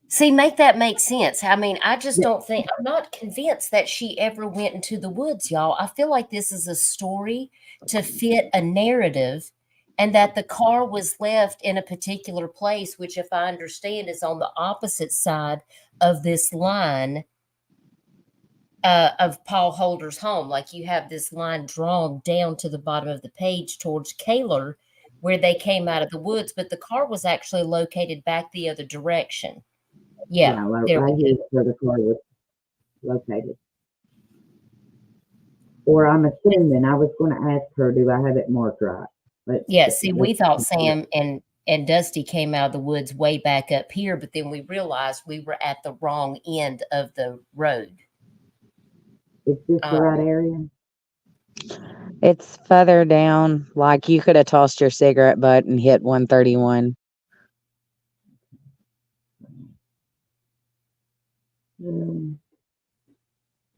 See, make that make sense. I mean, I just don't think, I'm not convinced that she ever went into the woods, y'all. I feel like this is a story to fit a narrative, and that the car was left in a particular place, which, if I understand, is on the opposite side of this line of Paul Holder's home. Like, you have this line drawn down to the bottom of the page towards Kaler, where they came out of the woods, but the car was actually located back the other direction. Yeah, right there here we is go. where the car was located. Or I'm assuming, I was going to ask her, do I have it marked right? But Yeah, see, we thought Sam and Dusty came out of the woods way back up here, but then we realized we were at the wrong end of the road. Is this the right area? It's further down. Like, you could have tossed your cigarette butt and hit 131.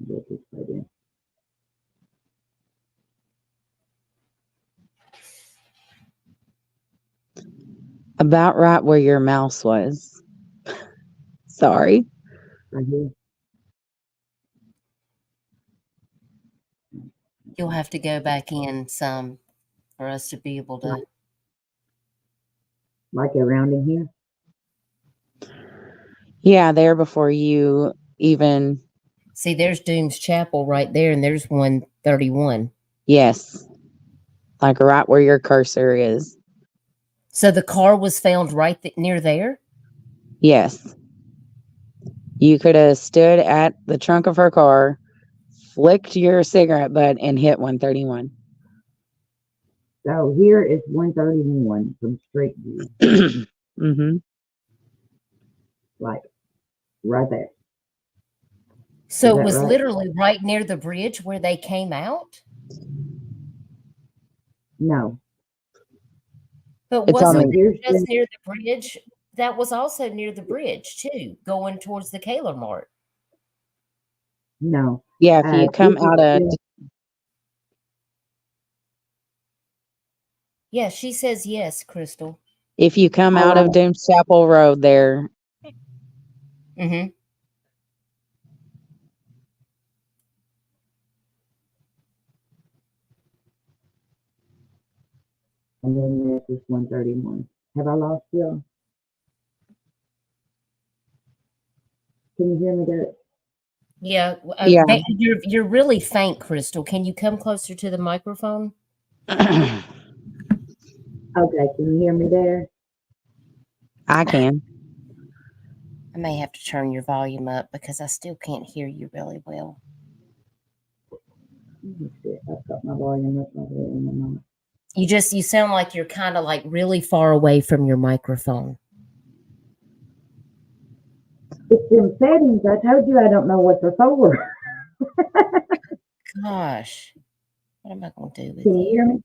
Get this right in. About right where your mouse was. Sorry. Right here. You'll have to go back in some for us to be able to. Like around in here? Yeah, there before you even. See, there's Doom's Chapel right there, and there's 131. Yes. Like right where your cursor is. So the car was found right near there? Yes. You could have stood at the trunk of her car, flicked your cigarette butt, and hit 131. So here is 131 from Street View. Mm-hmm. Like right there. So it was literally right near the bridge where they came out? No. But wasn't it just near the bridge? That was also near the bridge, too, going towards the Kaler Mart. No. Yeah, if you come out of... Yeah, she says yes, Crystal. If you come out of Doom's Chapel Road there. Mm-hmm. And then this is 131. Have I lost you? Can you hear me there? Yeah, Yeah. you're really faint, Crystal. Can you come closer to the microphone? Okay, can you hear me there? I can. I may have to turn your volume up because I still can't hear you really well. Let me see. I've got my volume up over there in the moment. You sound like you're kind of like really far away from your microphone. It's them settings. I told you I don't know what they're for. Gosh, what am I going to do with Can you hear me?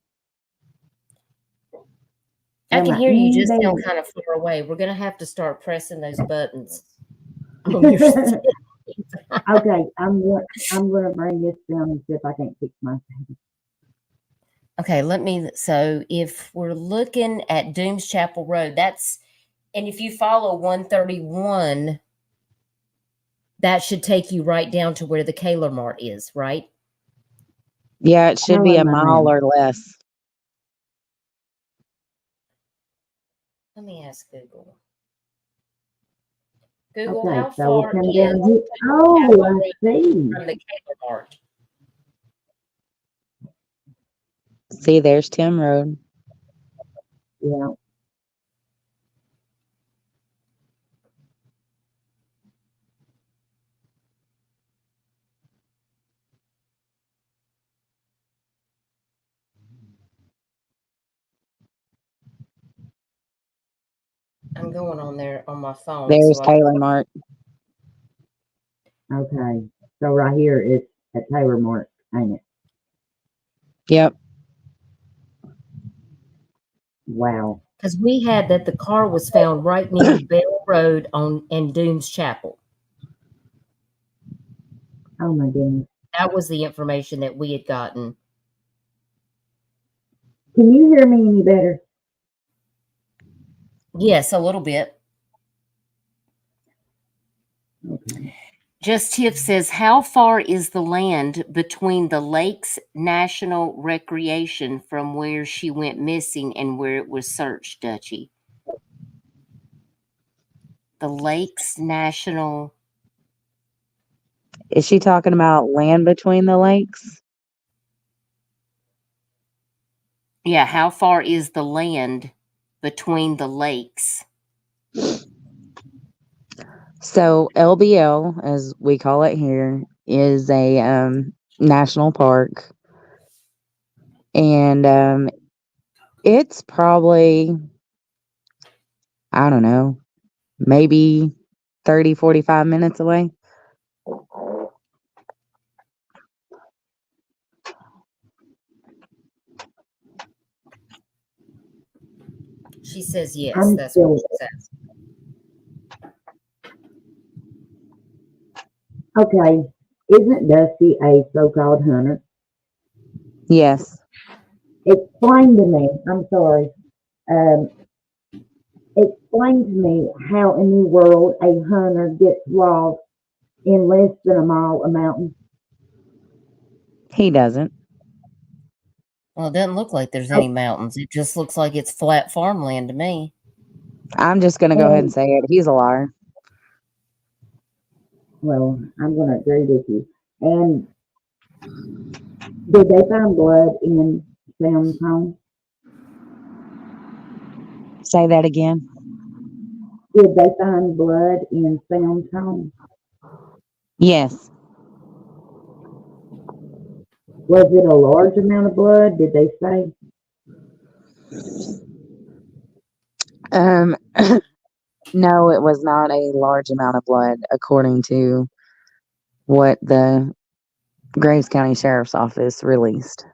I Am can I hear you, any just sound better? kind of far away. We're going to have to start pressing those buttons on your settings. Okay, I'm gonna bring this down and see if I can't fix my settings. Okay, so if we're looking at Dooms Chapel Road, and if you follow 131, that should take you right down to where the Kaler Mart is, right? Yeah, it should be a mile or less. Let me ask Google. Google, Okay, how so we'll far come is down here. Oh, I see. from the Kaler Mart? See, there's Tim Road. Yeah. I'm going on there on my phone. There's so Taylor Mart. Okay. So right here it's at Taylor Mart, ain't it? Yep. Wow. Because we had that the car was found right near Bell Road and Dooms Chapel. Oh my goodness. That was the information that we had gotten. Can you hear me any better? Yes, a little bit. Okay. Just Tiff says, how far is the land between the Lakes National Recreation from where she went missing and where it was searched, Dutchie? The Lakes National. Is she talking about land between the lakes? Yeah, how far is the land between the lakes? So LBL, as we call it here, is a national park. And it's probably, I don't know, maybe 30, 45 minutes away. She says yes. I'm That's still what she says. okay. Isn't Dusty a so-called hunter? Yes. Explain to me. I'm sorry. Um, explain to me how in the world a hunter gets lost in less than a mile of mountain. He doesn't. Well, it doesn't look like there's any mountains. It just looks like it's flat farmland to me. I'm just going to go ahead and say it. He's a liar. Well, I'm going to agree with you. And did they find blood in Sam's home? Say that again. Did they find blood in Sam's home? Yes. Was it a large amount of blood? Did they say? No, it was not a large amount of blood, according to what the Graves County Sheriff's Office released.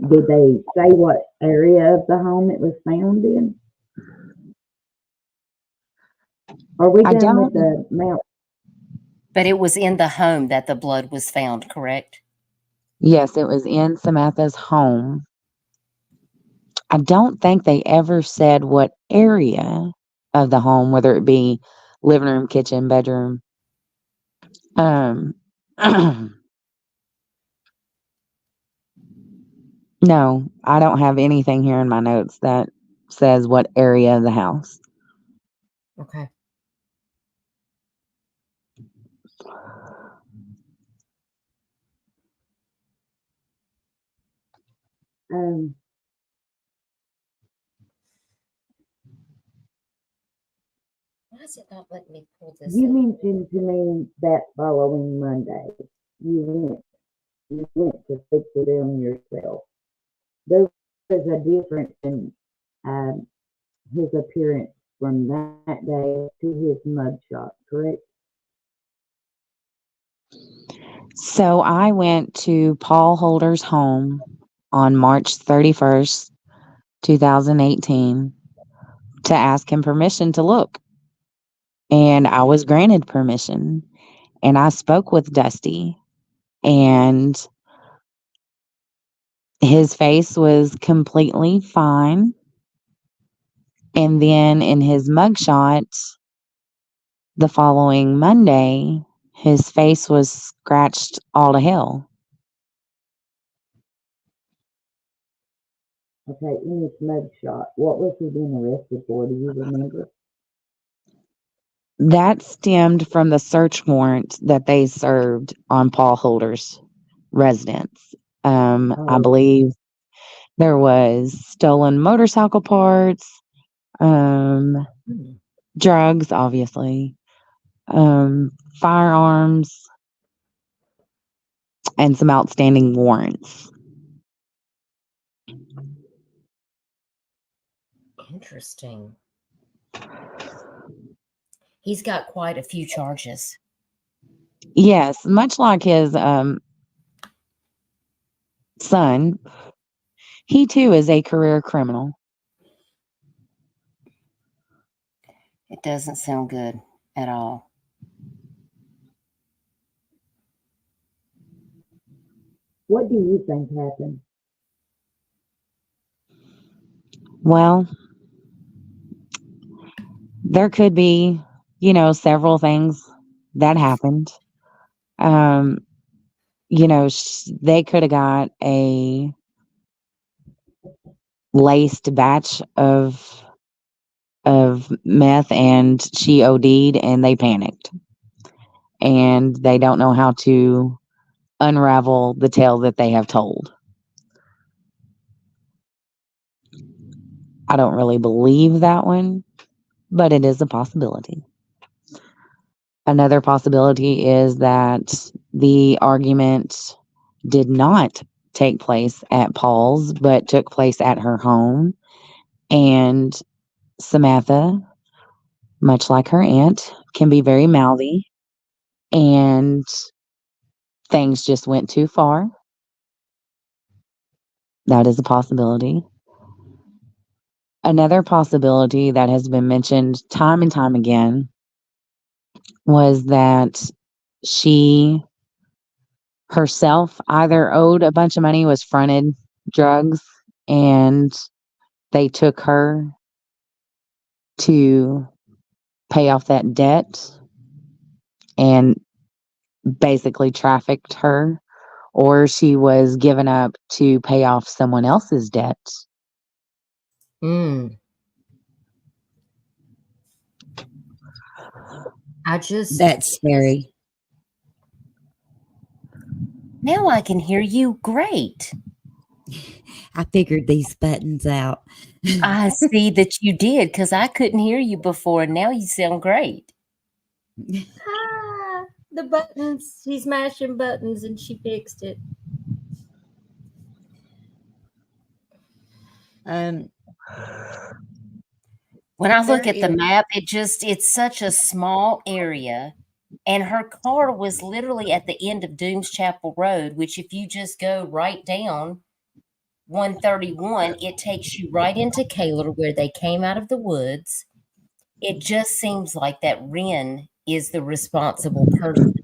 Did they say what area of the home it was found in? Are we done with the mount? But it was in the home that the blood was found, correct? Yes, it was in Samantha's home. I don't think they ever said what area of the home, whether it be living room, kitchen, bedroom. No, I don't have anything here in my notes that says what area of the house. Okay. Um, Why is it not letting me pull this you up? mentioned to me that following Monday you went to fix it on yourself. There was a difference in um, his appearance from that day to his mugshot, correct? So I went to Paul Holder's home on March 31st, 2018 to ask him permission to look. And I was granted permission. And I spoke with Dusty, and his face was completely fine. And then in his mugshot, the following Monday, his face was scratched all to hell. Okay, in his mugshot, what was he being arrested for? Do you remember? That stemmed from the search warrant that they served on Paul Holder's residence. I Oh, believe there was stolen motorcycle parts, um, Hmm. drugs, obviously, firearms, and some outstanding warrants. Interesting. He's got quite a few charges. Yes, much like his son, he too is a career criminal. It doesn't sound good at all. what do you think happened? Well, there could be, several things that happened. Um, they could have got a laced batch of meth, and she OD'd, and they panicked, and they don't know how to unravel the tale that they have told. I don't really believe that one, but it is a possibility. Another possibility is that the argument did not take place at Paul's, but took place at her home. And Samantha, much like her aunt, can be very mouthy, and things just went too far. That is a possibility. Another possibility that has been mentioned time and time again was that she herself either owed a bunch of money, was fronted drugs, and they took her to pay off that debt and basically trafficked her, or she was given up to pay off someone else's debt. Mm. That's scary. Now I can hear you great. I figured these buttons out. I see that you did, because I couldn't hear you before, and now you sound great. The buttons. She's mashing buttons, and she fixed it. When I look at the map, it's such a small area. And her car was literally at the end of Dooms Chapel Road, which if you just go right down 131, it takes you right into Kaler, where they came out of the woods. It just seems like that Ren is the responsible person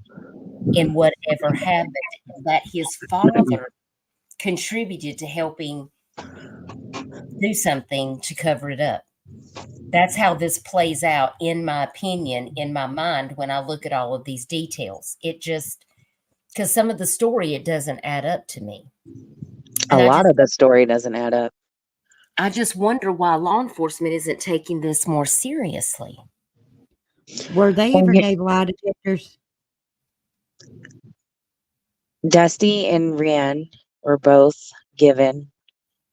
in whatever happened, and that his father contributed to helping do something to cover it up. That's how this plays out, in my opinion, in my mind, when I look at all of these details. It just, because some of the story, it doesn't add up to me. A And lot of the story doesn't add up. I just wonder why law enforcement isn't taking this more seriously. Were they Well, ever gave lie detectors? Dusty and Rhen were both given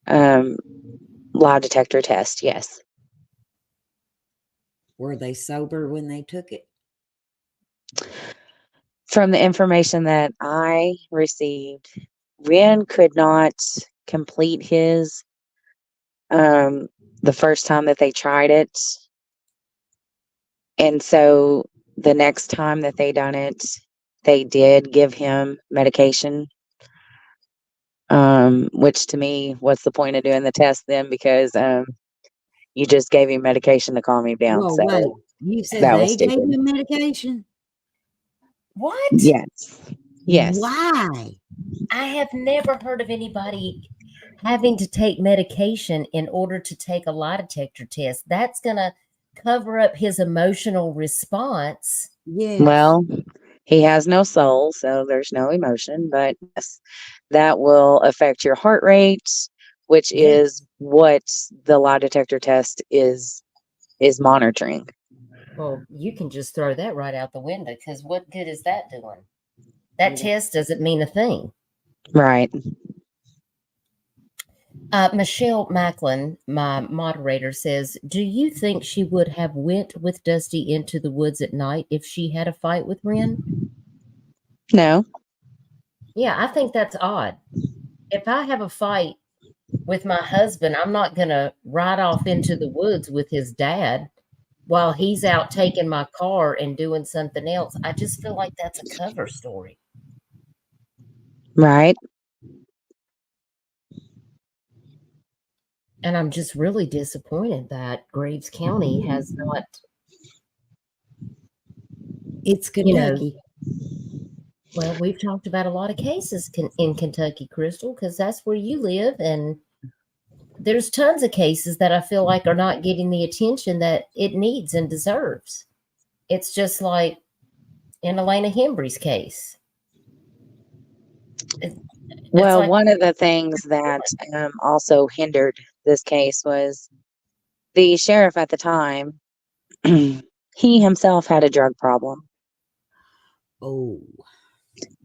lie detector test. Yes. Were they sober when they took it? From the information that I received, Rhen could not complete his the first time that they tried it. And so the next time that they done it, they did give him medication. Which to me, what's the point of doing the test then? Because you just gave him medication to calm him down. Whoa, So wait. You said that was they gave stupid. him medication? What? Yes. Yes. Why? I have never heard of anybody having to take medication in order to take a lie detector test. That's going to cover up his emotional response. Yes. Well, he has no soul, so there's no emotion, but yes, that will affect your heart rate, which Yes. is what the lie detector test is monitoring. Well, you can just throw that right out the window because what good is that doing? That test doesn't mean a thing. Right. Michelle Macklin, my moderator, says, do you think she would have went with Dusty into the woods at night if she had a fight with Rhen? No. Yeah, I think that's odd. If I have a fight with my husband, I'm not going to ride off into the woods with his dad while he's out taking my car and doing something else. I just feel like that's a cover story. Right. And I'm just really disappointed that Graves County has not, It's you know, Kentucky. well, we've talked about a lot of cases in Kentucky, Crystal, because that's where you live. And there's tons of cases that I feel like are not getting the attention that it needs and deserves. It's just like in Elena Hembry's case. Well, like, one of the things that also hindered this case was the sheriff at the time. He himself had a drug problem Oh.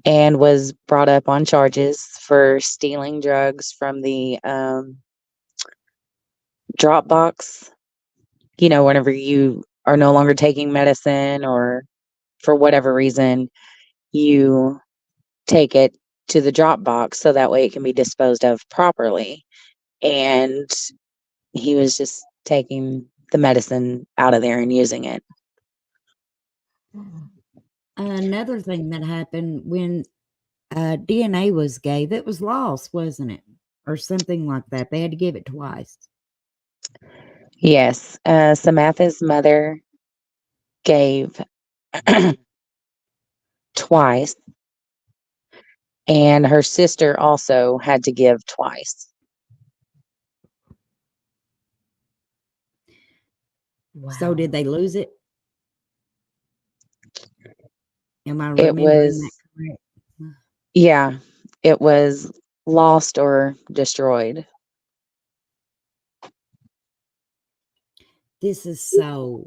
and was brought up on charges for stealing drugs from the drop box. You know, whenever you are no longer taking medicine or for whatever reason, you take it to the drop box so that way it can be disposed of properly. And he was just taking the medicine out of there and using it. Another thing that happened when DNA was gave, it was lost, wasn't it? Or something like that. They had to give it twice. Yes. Samantha's mother gave twice, and her sister also had to give twice. wow. So did they lose it? Am I It remembering was, that correct? yeah, it was lost or destroyed. This is so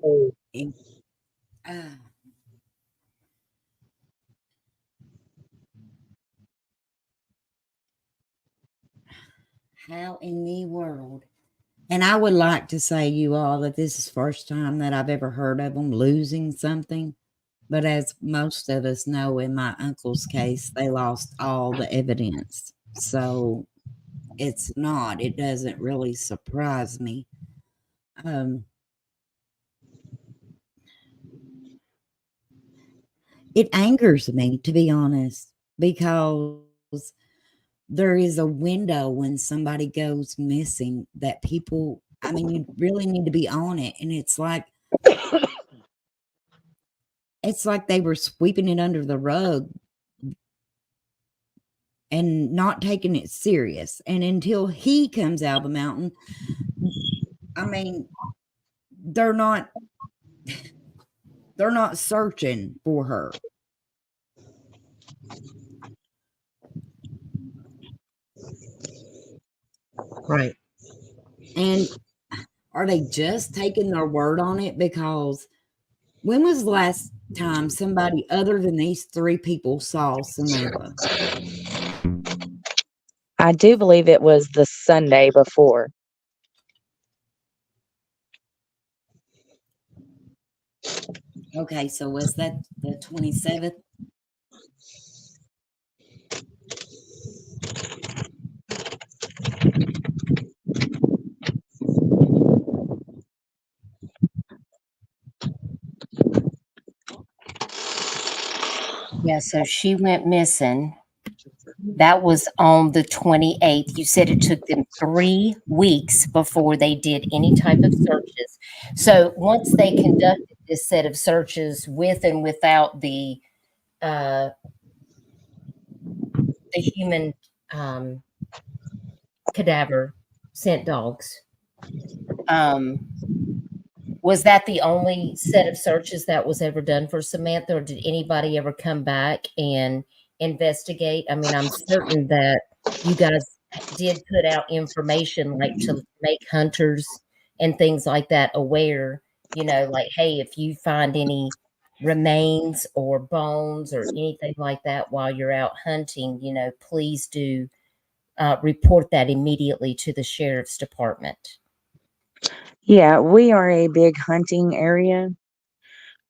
how in the world? And I would like to say, you all, that this is the first time that I've ever heard of them losing something. But as most of us know, in my uncle's case, they lost all the evidence. So it doesn't really surprise me. It angers me, to be honest, because there is a window when somebody goes missing that people, I mean, you really need to be on it. And it's like they were sweeping it under the rug and not taking it serious. And until he comes out of the mountain, I mean, they're not searching for her. Right. And are they just taking their word on it? Because when was the last time somebody other than these three people saw Samantha? I do believe it was the Sunday before. Okay, so was that the 27th? Yeah, so she went missing. That was on the 28th. You said it took them 3 weeks before they did any type of searches. So once they conducted this set of searches with and without the human cadaver scent dogs, was that the only set of searches that was ever done for Samantha, or did anybody ever come back and investigate? I mean, I'm certain that you guys did put out information like to make hunters and things like that aware, like, hey, if you find any remains or bones or anything like that while you're out hunting, please do report that immediately to the sheriff's department. Yeah, we are a big hunting area.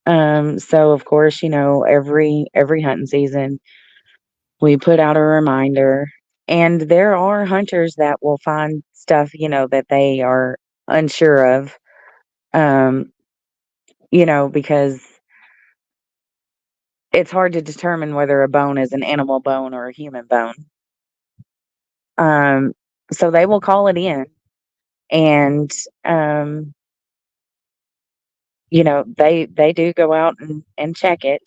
So of course, every hunting season we put out a reminder, and there are hunters that will find stuff, that they are unsure of. Because it's hard to determine whether a bone is an animal bone or a human bone. So they will call it in, and they do go out and check it.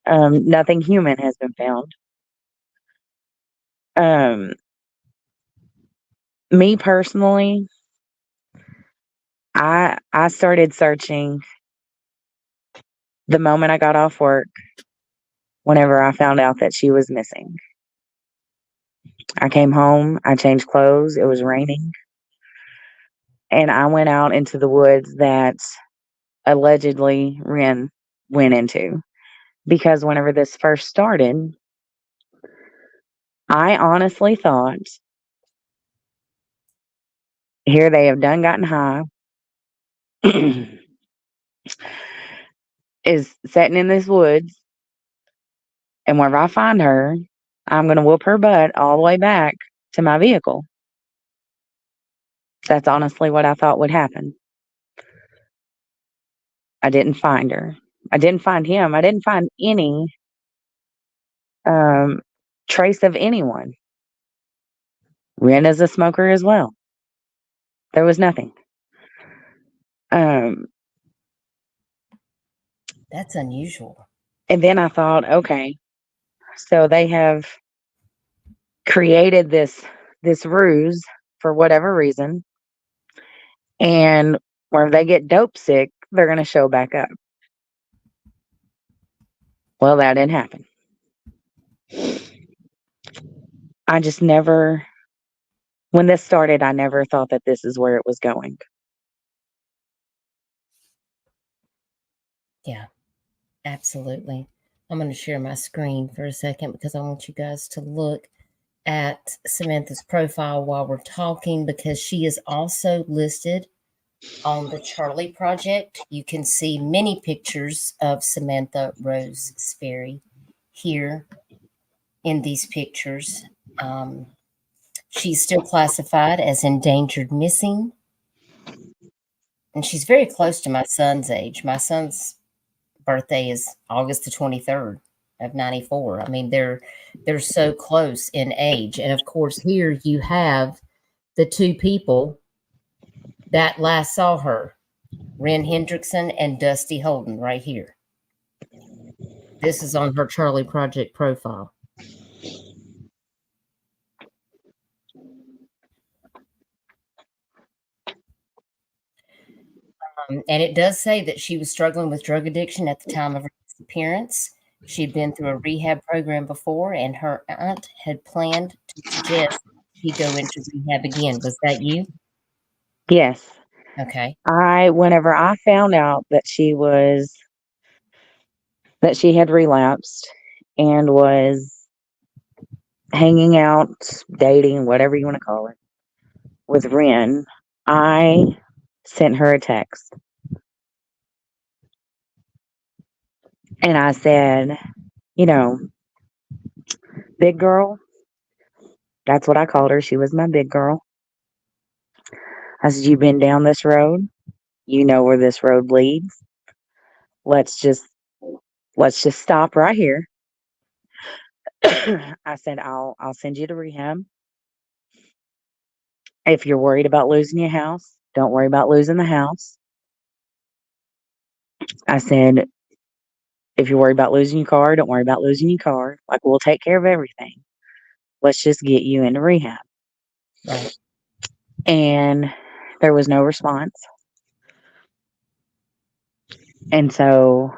Nothing human has been found. Me personally, I started searching the moment I got off work. Whenever I found out that she was missing, I came home, I changed clothes. It was raining, and I went out into the woods that allegedly Ren went into. Because whenever this first started, I honestly thought, here they have done gotten high, is sitting in this woods, and whenever I find her, I'm going to whoop her butt all the way back to my vehicle. That's honestly what I thought would happen. I didn't find her. I didn't find him. I didn't find any trace of anyone. Ren is a smoker as well. There was nothing. That's unusual. And then I thought, okay, so they have created this ruse for whatever reason, and where they get dope sick, they're going to show back up. Well, that didn't happen. I just never, when this started, I never thought that this is where it was going. Yeah, absolutely. I'm going to share my screen for a second because I want you guys to look at Samantha's profile while we're talking, because she is also listed on the Charlie Project. You can see many pictures of Samantha Rose Sperry here in these pictures. She's still classified as endangered missing, and she's very close to my son's age. My son's birthday is August the 23rd of 94. I mean, they're so close in age. And of course, here you have the two people that last saw her, Ren Hendrickson and Dusty Holden, right here. This is on her Charlie Project profile. And it does say that she was struggling with drug addiction at the time of her disappearance. She'd been through a rehab program before, and her aunt had planned to suggest he go into rehab again? Was that you? Yes. Okay. Whenever I found out that she had relapsed and was hanging out, dating, whatever you want to call it, with Ren, I sent her a text. And I said, big girl, that's what I called her. She was my big girl. I said, you've been down this road. You know where this road leads. Let's just stop right here. I said, I'll send you to rehab. If you're worried about losing your house, don't worry about losing the house. I said, if you're worried about losing your car, don't worry about losing your car. Like, we'll take care of everything. Let's just get you into rehab. Right. And there was no response. And so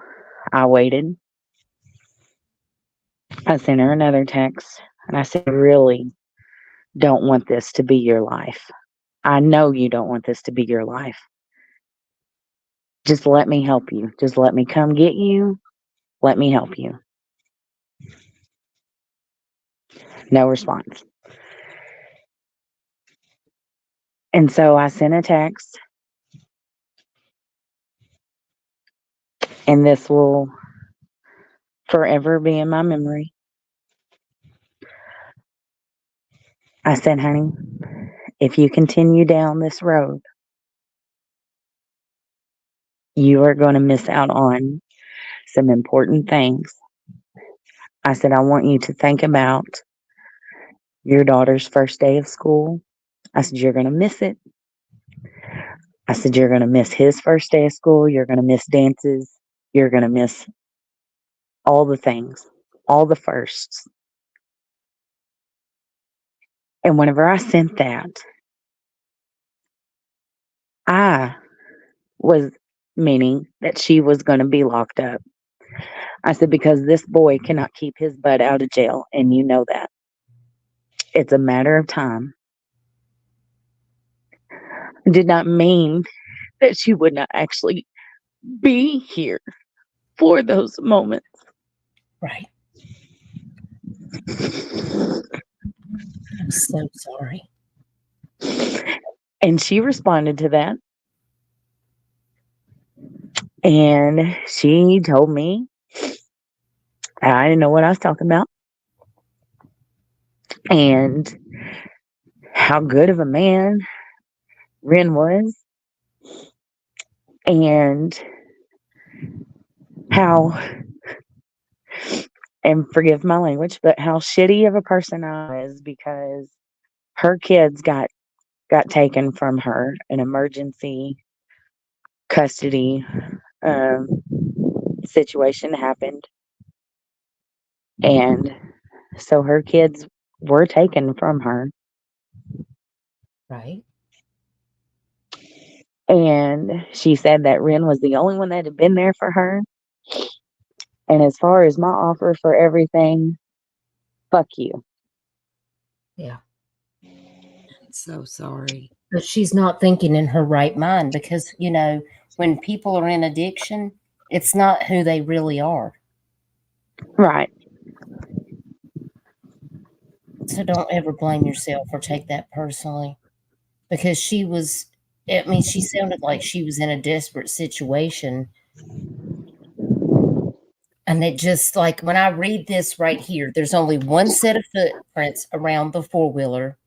I waited. I sent her another text and I said, I really don't want this to be your life. I know you don't want this to be your life. Just let me help you. Just let me come get you. Let me help you. No response. And so I sent a text, and this will forever be in my memory. I said, honey, if you continue down this road, you are going to miss out on some important things. I said, I want you to think about your daughter's first day of school. I said, you're going to miss it. I said, you're going to miss his first day of school. You're going to miss dances. You're going to miss all the things, all the firsts. And whenever I sent that, I was meaning that she was going to be locked up. I said, because this boy cannot keep his butt out of jail, and you know that. It's a matter of time. I did not mean that she would not actually be here for those moments. Right. I'm so sorry. And she responded to that. And she told me I didn't know what I was talking about. And how good of a man Ren was. And how, and forgive my language, but how shitty of a person I was because her kids got taken from her, an emergency custody situation happened. And so her kids were taken from her. Right. And she said that Ren was the only one that had been there for her. And as far as my offer for everything, fuck you. Yeah. I'm so sorry. But she's not thinking in her right mind because, when people are in addiction, it's not who they really are. Right. So don't ever blame yourself or take that personally because she sounded like she was in a desperate situation. And it just like when I read this right here, there's only one set of footprints around the four-wheeler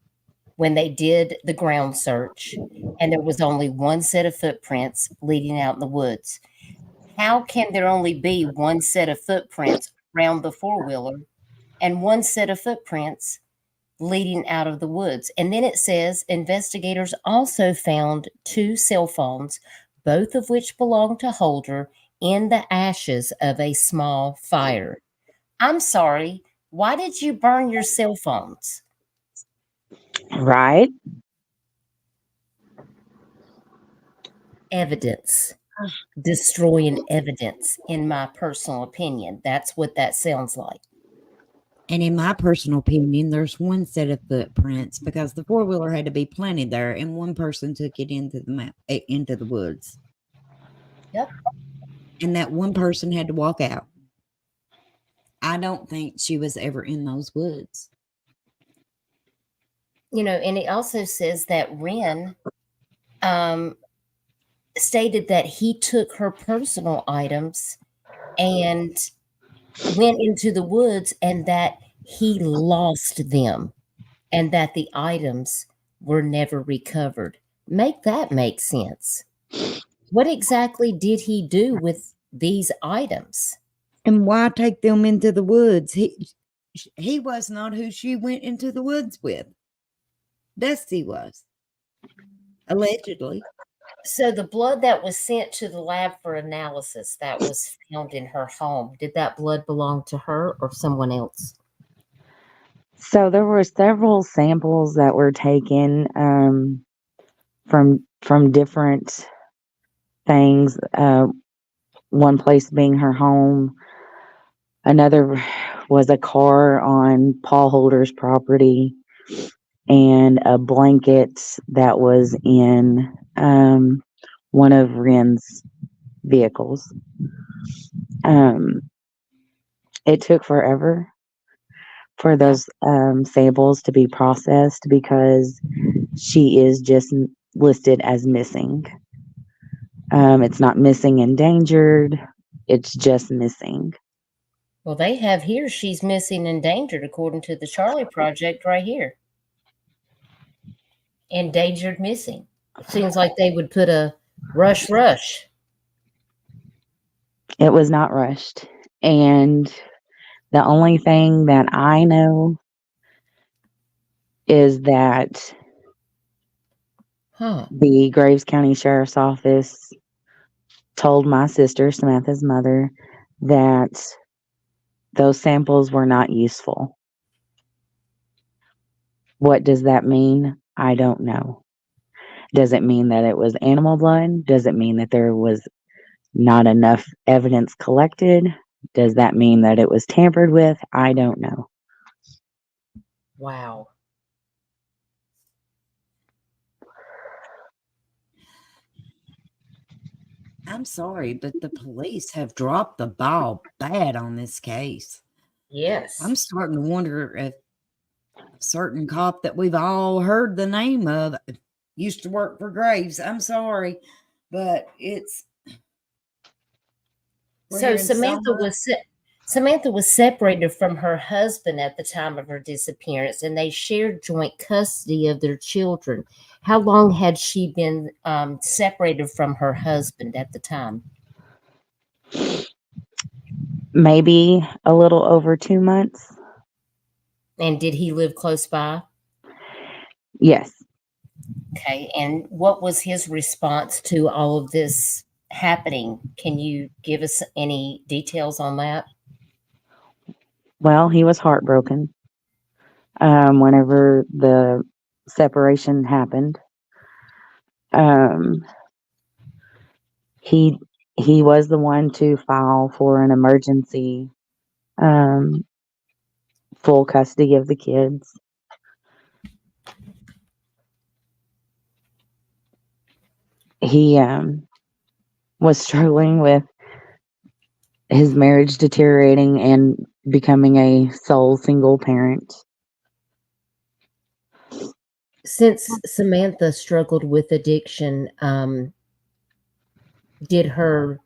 when they did the ground search, and there was only one set of footprints leading out in the woods. How can there only be one set of footprints around the four-wheeler and one set of footprints leading out of the woods? And then it says investigators also found 2 cell phones, both of which belonged to Holder, in the ashes of a small fire. I'm sorry, why did you burn your cell phones? Right. Evidence. Destroying evidence, in my personal opinion. That's what that sounds like. And in my personal opinion, there's one set of footprints because the four-wheeler had to be planted there, and one person took it into the woods. Yep. And that one person had to walk out. I don't think she was ever in those woods. You know, and it also says that Ren stated that he took her personal items and went into the woods and that he lost them and that the items were never recovered. Make that make sense. What exactly did he do with these items? And why take them into the woods? He was not who she went into the woods with. Dusty was. Allegedly. So the blood that was sent to the lab for analysis that was found in her home, did that blood belong to her or someone else? So there were several samples that were taken from different things. One place being her home. Another was a car on Paul Holder's property, and a blanket that was in one of Ren's vehicles. It took forever for those samples to be processed because she is just listed as missing. It's not missing endangered. It's just missing. Well, they have here she's missing endangered according to the Charlie Project right here. Endangered missing. It seems like they would put a rush. It was not rushed. And the only thing that I know is that the Graves County Sheriff's Office told my sister, Samantha's mother, that those samples were not useful. What does that mean? I don't know. Does it mean that it was animal blood? Does it mean that there was not enough evidence collected? Does that mean that it was tampered with? I don't know. Wow. I'm sorry, but the police have dropped the ball bad on this case. Yes. I'm starting to wonder if a certain cop that we've all heard the name of used to work for Graves. I'm sorry, but it's... So Samantha was separated from her husband at the time of her disappearance, and they shared joint custody of their children. How long had she been separated from her husband at the time? Maybe a little over 2 months. And did he live close by? Yes. Okay. And what was his response to all of this happening? Can you give us any details on that? Well, he was heartbroken whenever the separation happened. He was the one to file for an emergency full custody of the kids. He was struggling with his marriage deteriorating and becoming a sole single parent. Since Samantha struggled with addiction, did her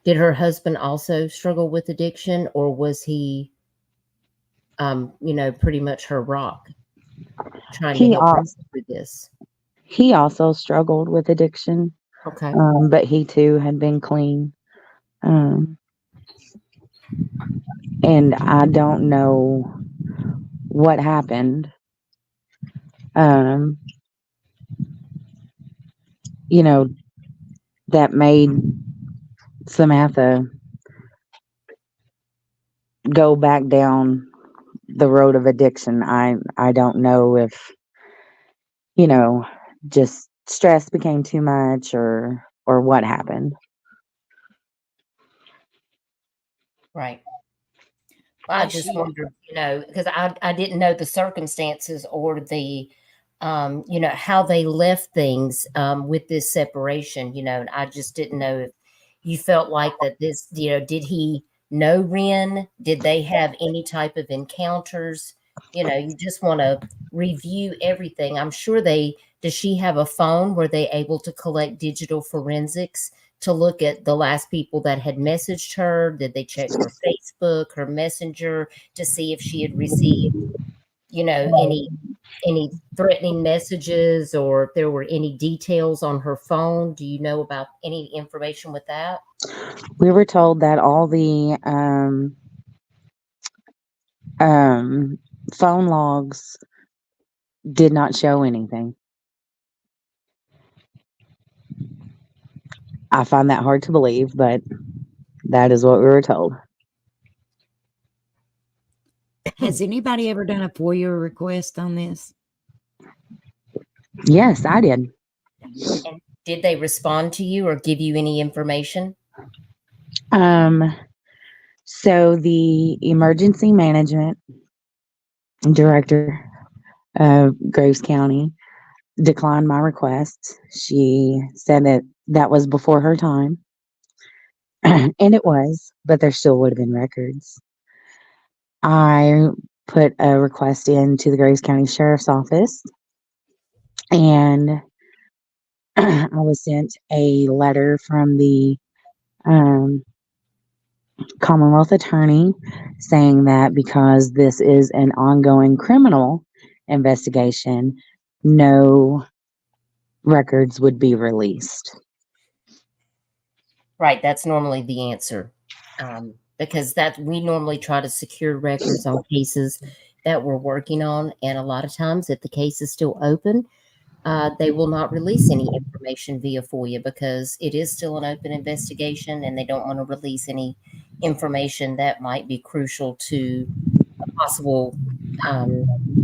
husband also struggle with addiction, or was he, pretty much her rock, trying to help her through this? He also struggled with addiction. Okay. But he too had been clean. And I don't know what happened. That made Samantha go back down the road of addiction. I don't know if, just stress became too much or what happened. Right. I just wondered, because I didn't know the circumstances or the, how they left things with this separation, and I just didn't know if you felt like that this, did he know Ren? Did they have any type of encounters? You just want to review everything. I'm sure does she have a phone? Were they able to collect digital forensics to look at the last people that had messaged her? Did they check her Facebook, her Messenger to see if she had received, any threatening messages, or if there were any details on her phone? Do you know about any information with that? We were told that all the phone logs did not show anything. I find that hard to believe, but that is what we were told. Has anybody ever done a FOIA request on this? Yes, I did. And did they respond to you or give you any information? So the emergency management director of Graves County declined my request. She said that was before her time. And it was, but there still would have been records. I put a request into the Graves County Sheriff's Office, and I was sent a letter from the Commonwealth Attorney saying that because this is an ongoing criminal investigation, no records would be released. Right, that's normally the answer, because we normally try to secure records on cases that we're working on, and a lot of times if the case is still open, they will not release any information via FOIA because it is still an open investigation, and they don't want to release any information that might be crucial to a possible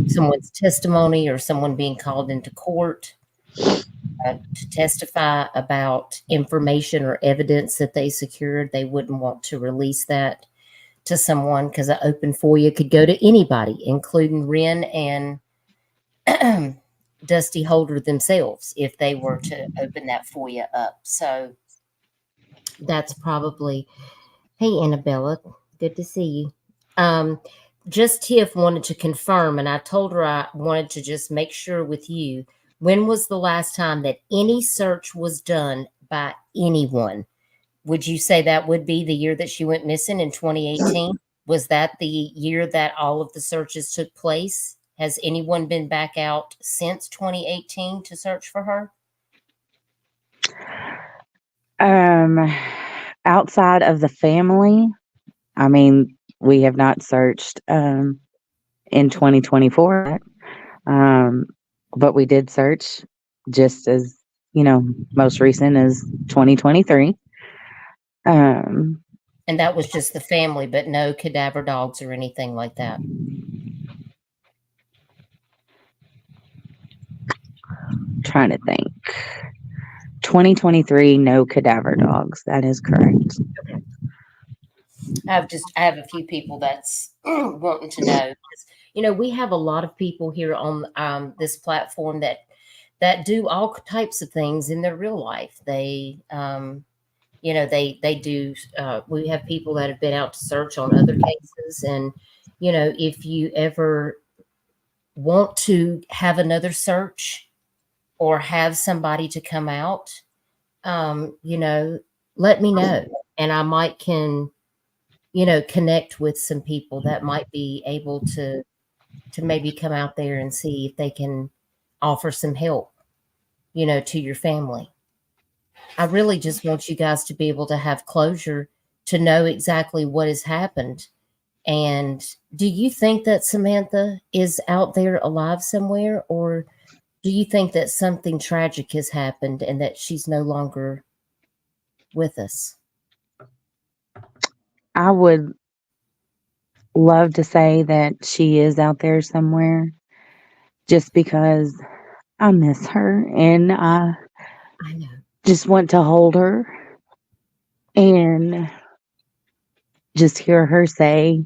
someone's testimony or someone being called into court to testify about information or evidence that they secured. They wouldn't want to release that to someone because an open FOIA could go to anybody, including Ren and Dusty Holder themselves, if they were to open that FOIA up. So that's probably, hey, Annabella, good to see you. Just Tiff wanted to confirm, and I told her I wanted to just make sure with you, when was the last time that any search was done by anyone? Would you say that would be the year that she went missing in 2018? Was that the year that all of the searches took place? Has anyone been back out since 2018 to search for her? Outside of the family, I mean, we have not searched in 2024. But we did search just as, most recent as 2023. And that was just the family, but no cadaver dogs or anything like that. Trying to think. 2023, no cadaver dogs. That is correct. I have a few people that's wanting to know. We have a lot of people here on this platform that do all types of things in their real life. They, they do. We have people that have been out to search on other cases, and if you ever want to have another search or have somebody to come out, let me know, and I might can connect with some people that might be able to maybe come out there and see if they can offer some help, to your family. I really just want you guys to be able to have closure, to know exactly what has happened. And do you think that Samantha is out there alive somewhere, or do you think that something tragic has happened and that she's no longer with us? I would love to say that she is out there somewhere, just because I miss her and I know. Just want to hold her and just hear her say,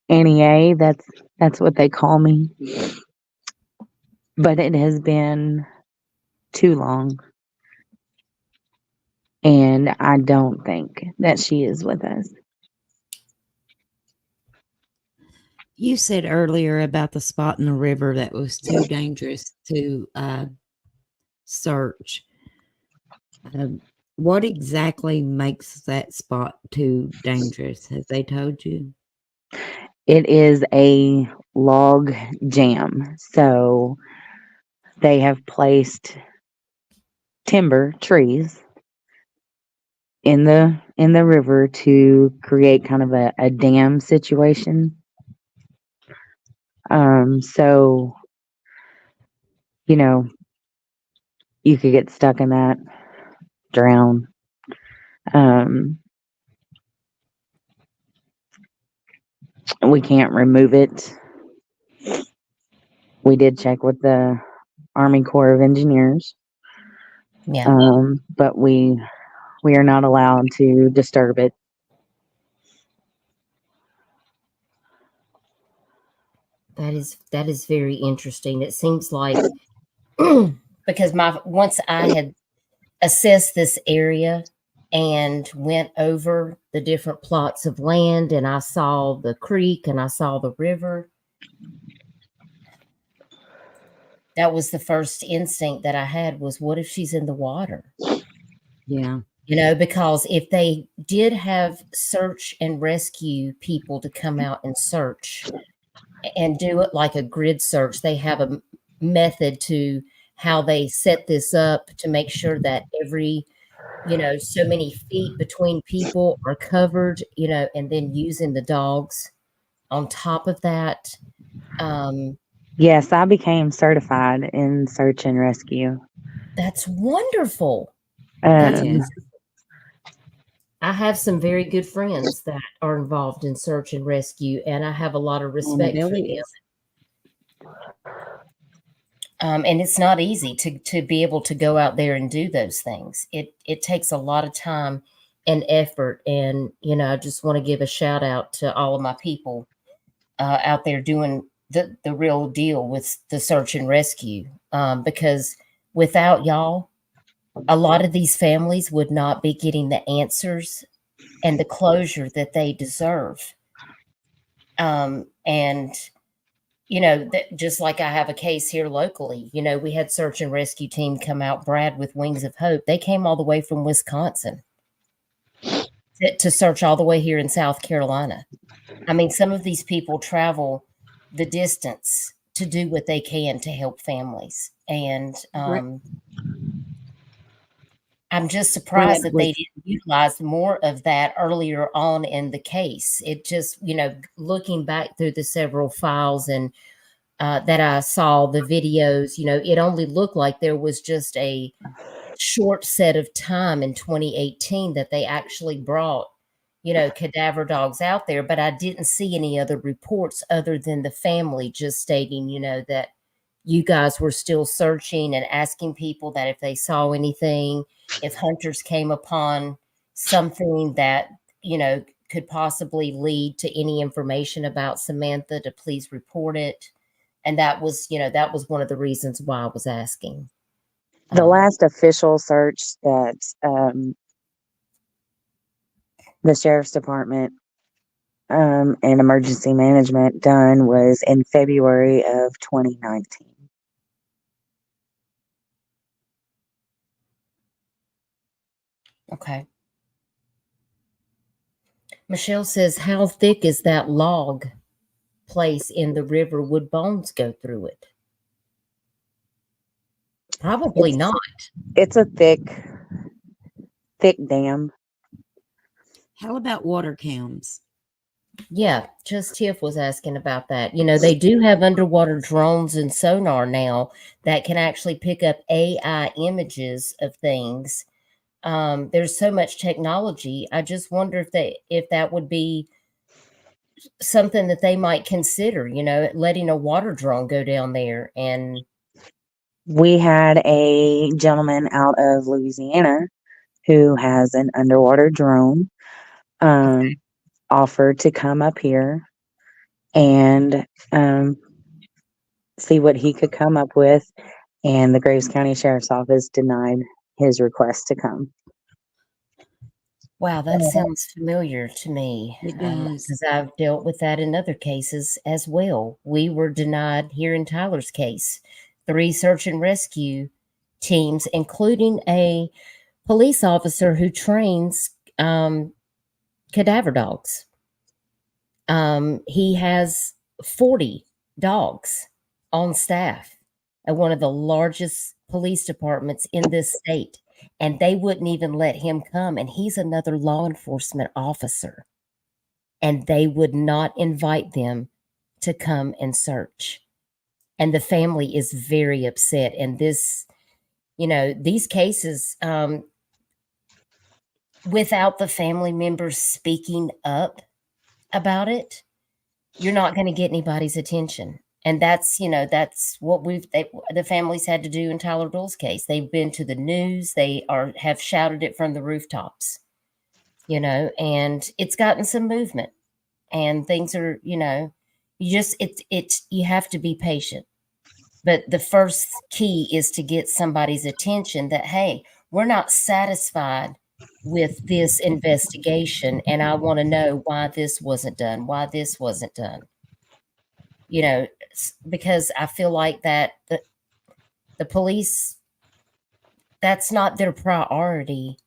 Annie A. That's what they call me. But it has been too long, and I don't think that she is with us. You said earlier about the spot in the river that was too dangerous to search. What exactly makes that spot too dangerous? Have they told you? It is a log jam. So they have placed timber trees in the river to create kind of a dam situation. So you know, you could get stuck in that, drown. We can't remove it. We did check with the Army Corps of Engineers, Yeah. but we are not allowed to disturb it. That is very interesting. It seems like because once I had assessed this area and went over the different plots of land, and I saw the creek and I saw the river, that was the first instinct that I had was, what if she's in the water? Yeah. You know, because if they did have search and rescue people to come out and search and do it like a grid search, they have a method to how they set this up to make sure that every, so many feet between people are covered, and then using the dogs on top of that. Yes, I became certified in search and rescue. That's wonderful. That's Um, Yes. I have some very good friends that are involved in search and rescue, and I have a lot of respect for Billy them. And it's not easy to be able to go out there and do those things. It takes a lot of time and effort. And, I just want to give a shout out to all of my people out there doing the real deal with the search and rescue. Because without y'all, a lot of these families would not be getting the answers and the closure that they deserve. And just like I have a case here locally, we had search and rescue team come out, Brad with Wings of Hope. They came all the way from Wisconsin to search all the way here in South Carolina. I mean, some of these people travel the distance to do what they can to help families. And I'm just surprised that they didn't utilize more of that earlier on in the case. It just, looking back through the several files and that I saw, the videos, it only looked like there was just a short set of time in 2018 that they actually brought, cadaver dogs out there. But I didn't see any other reports other than the family just stating, that you guys were still searching and asking people that if they saw anything, if hunters came upon something that, could possibly lead to any information about Samantha, to please report it. And that was one of the reasons why I was asking. the last official search that the sheriff's department and emergency management done was in February of 2019. Okay. Michelle says, how thick is that log place in the river? Would bones go through it? Probably not. It's a thick dam. How about water cams? Yeah, just Tiff was asking about that. They do have underwater drones and sonar now that can actually pick up AI images of things. There's so much technology. I just wonder if that would be something that they might consider, letting a water drone go down there. And We had a gentleman out of Louisiana who has an underwater drone offered to come up here and see what he could come up with. And the Graves County Sheriff's Office denied his request to come. Wow, that sounds familiar to me. It does. Because I've dealt with that in other cases as well. We were denied here in Tyler's case 3 search and rescue teams, including a police officer who trains cadaver dogs. He has 40 dogs on staff at one of the largest police departments in this state, and they wouldn't even let him come. And he's another law enforcement officer, and they would not invite them to come and search. And the family is very upset. And this, these cases, without the family members speaking up about it, you're not going to get anybody's attention. And that's what the families had to do in Tyler Doyle's case. They've been to the news. They have shouted it from the rooftops, and it's gotten some movement, and things are, you have to be patient. But the first key is to get somebody's attention that, hey, we're not satisfied with this investigation, and I want to know why this wasn't done, because I feel like that the police, that's not their priority.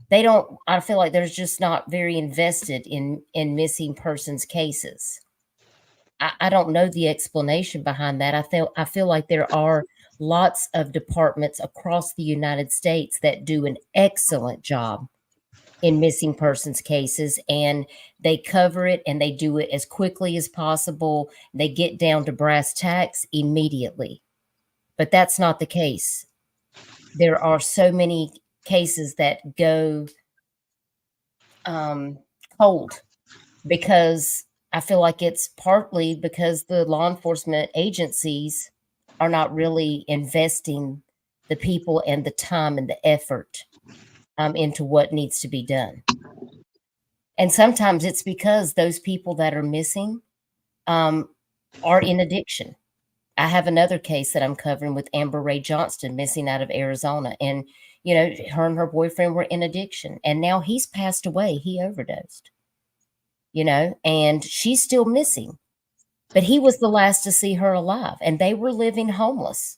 I feel like they're just not very invested in missing persons cases. I don't know the explanation behind that. I feel like there are lots of departments across the United States that do an excellent job in missing persons cases, and they cover it and they do it as quickly as possible. They get down to brass tacks immediately. But that's not the case. There are so many cases that go cold, because I feel like it's partly because the law enforcement agencies are not really investing the people and the time and the effort into what needs to be done. And sometimes it's because those people that are missing are in addiction. I have another case that I'm covering with Amber Ray Johnston, missing out of Arizona. And, her and her boyfriend were in addiction. And now he's passed away. He overdosed, and she's still missing. But he was the last to see her alive. And they were living homeless,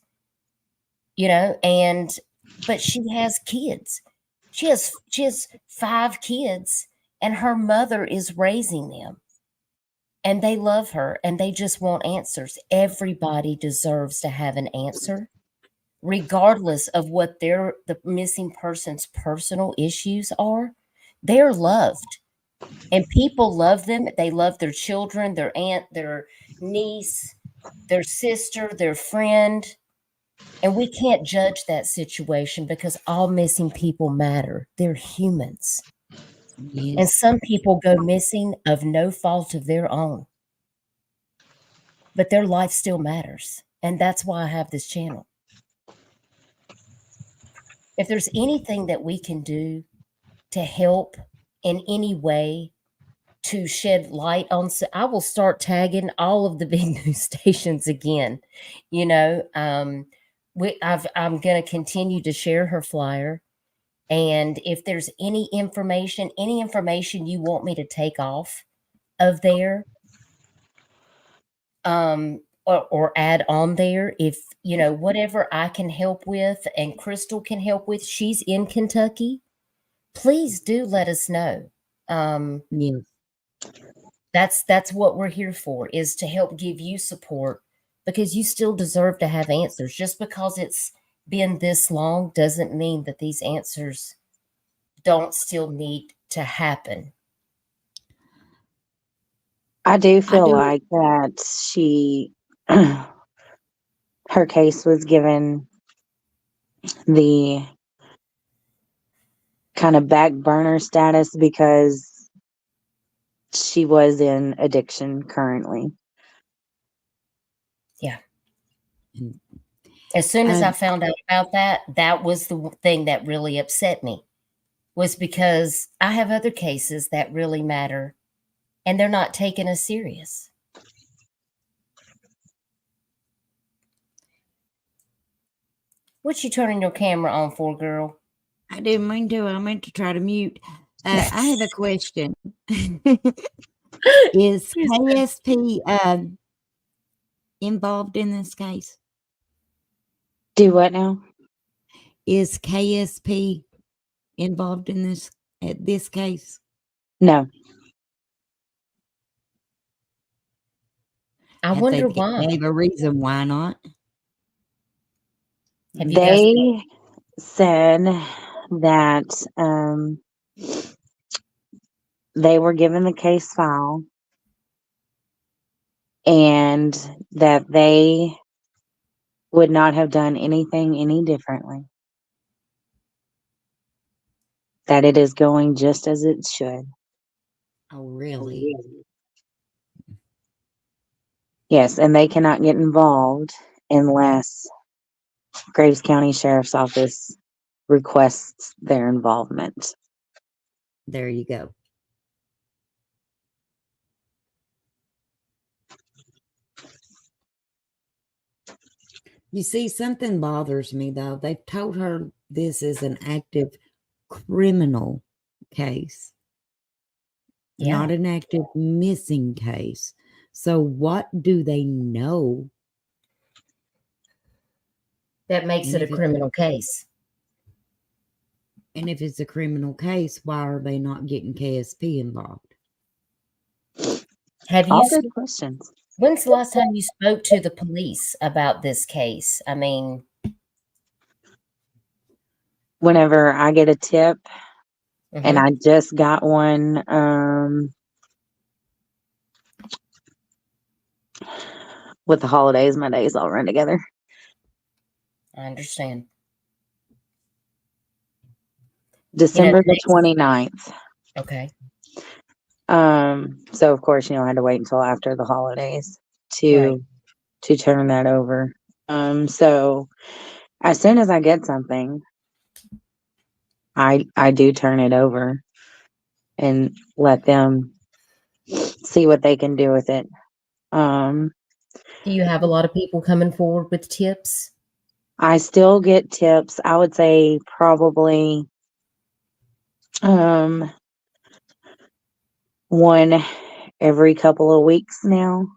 but she has kids. She has 5 kids, and her mother is raising them. And they love her, and they just want answers. Everybody deserves to have an answer, regardless of what the missing person's personal issues are. They're loved, and people love them. They love their children, their aunt, their niece, their sister, their friend. And we can't judge that situation, because all missing people matter. They're humans. Yes. And some people go missing of no fault of their own, but their life still matters. And that's why I have this channel. If there's anything that we can do to help in any way to shed light on, I will start tagging all of the big news stations again. I'm going to continue to share her flyer. And if there's any information you want me to take off of there, or add on there, if, whatever I can help with and Crystal can help with, she's in Kentucky, please do let us know. Yes. That's what we're here for, is to help give you support, because you still deserve to have answers. Just because it's been this long doesn't mean that these answers don't still need to happen. I do feel like that her case was given the kind of back burner status because she was in addiction currently. Yeah. As soon as I found out about that, that was the thing that really upset me, was because I have other cases that really matter, and they're not taking us serious. What you turning your camera on for, girl? I didn't mean to. I meant to try to mute. I have a question. Is KSP involved in this case? Do what now? Is KSP involved in this case? No. I wonder They why. gave a reason why not. Have you guys? They said that they were given the case file and that they would not have done anything any differently. That it is going just as it should. Oh, really? Yes, and they cannot get involved unless Graves County Sheriff's Office requests their involvement. There you go. You see, something bothers me, though. They've told her this is an active criminal case, not an active missing case. So what do they know? That makes it a criminal case. And if it's a criminal case, why are they not getting KSP involved? Have All you? good questions. When's the last time you spoke to the police about this case? I mean, whenever I get a tip, and I just got one with the holidays, my days all run together. I understand. December the 29th. Okay. So of course, I had to wait until after the holidays to turn that over. So as soon as I get something, I do turn it over and let them see what they can do with it. Do you have a lot of people coming forward with tips? I still get tips. I would say probably one every couple of weeks now.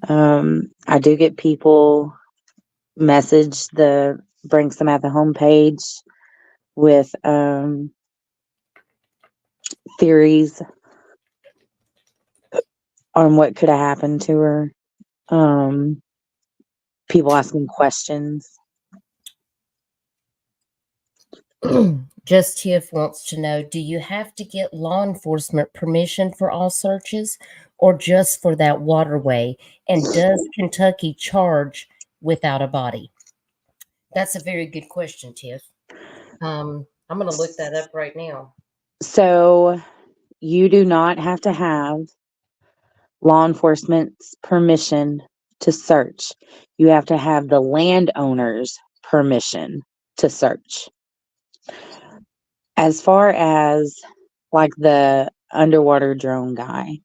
I do get people message the Bring Samantha homepage with theories on what could have happened to her. People asking questions. Just Tiff wants to know, do you have to get law enforcement permission for all searches or just for that waterway? And does Kentucky charge without a body? That's a very good question, Tiff. I'm going to look that up right now. So you do not have to have law enforcement's permission to search. You have to have the landowner's permission to search. As far as like the underwater drone guy,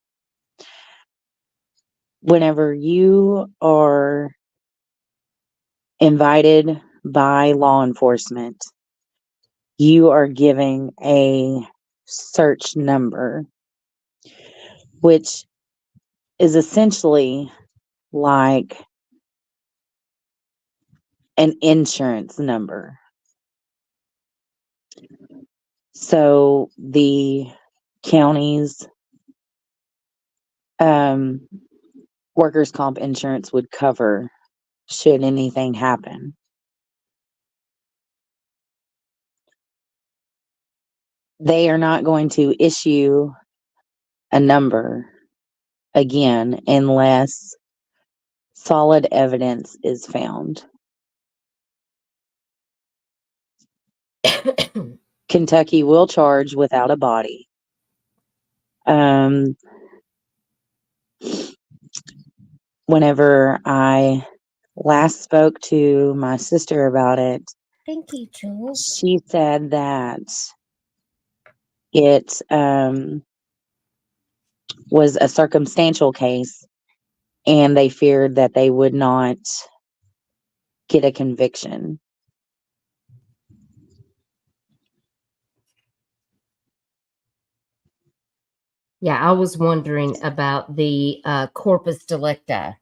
whenever you are invited by law enforcement, you are giving a search number, which is essentially like an insurance number. So the county's workers' comp insurance would cover should anything happen. They are not going to issue a number again unless solid evidence is found. Kentucky will charge without a body. Whenever I last spoke to my sister about it, thank you, Jules. She said that it was a circumstantial case and they feared that they would not get a conviction. Yeah, I was wondering about the corpus delicti,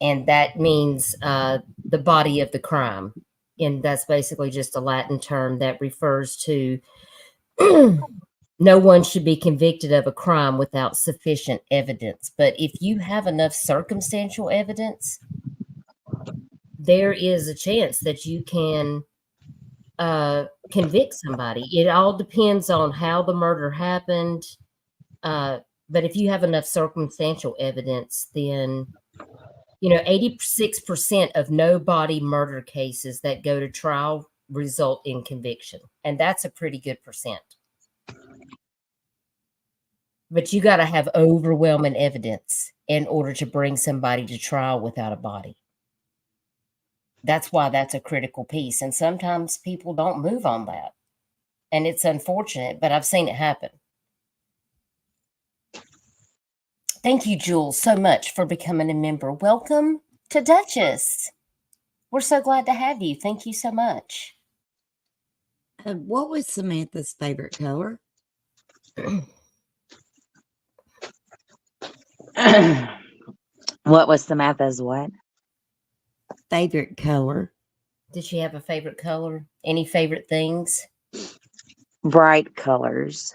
and that means the body of the crime. And that's basically just a Latin term that refers to no one should be convicted of a crime without sufficient evidence. But if you have enough circumstantial evidence, there is a chance that you can convict somebody. It all depends on how the murder happened. But if you have enough circumstantial evidence, then 86% of no body murder cases that go to trial result in conviction. And that's a pretty good percent. But you got to have overwhelming evidence in order to bring somebody to trial without a body. That's why that's a critical piece. And sometimes people don't move on that. And it's unfortunate, but I've seen it happen. Thank you, Jules, so much for becoming a member. Welcome to Dutchess. We're so glad to have you. Thank you so much. What was Samantha's favorite color? What was Samantha's what? Favorite color. Did she have a favorite color? Any favorite things? Bright colors.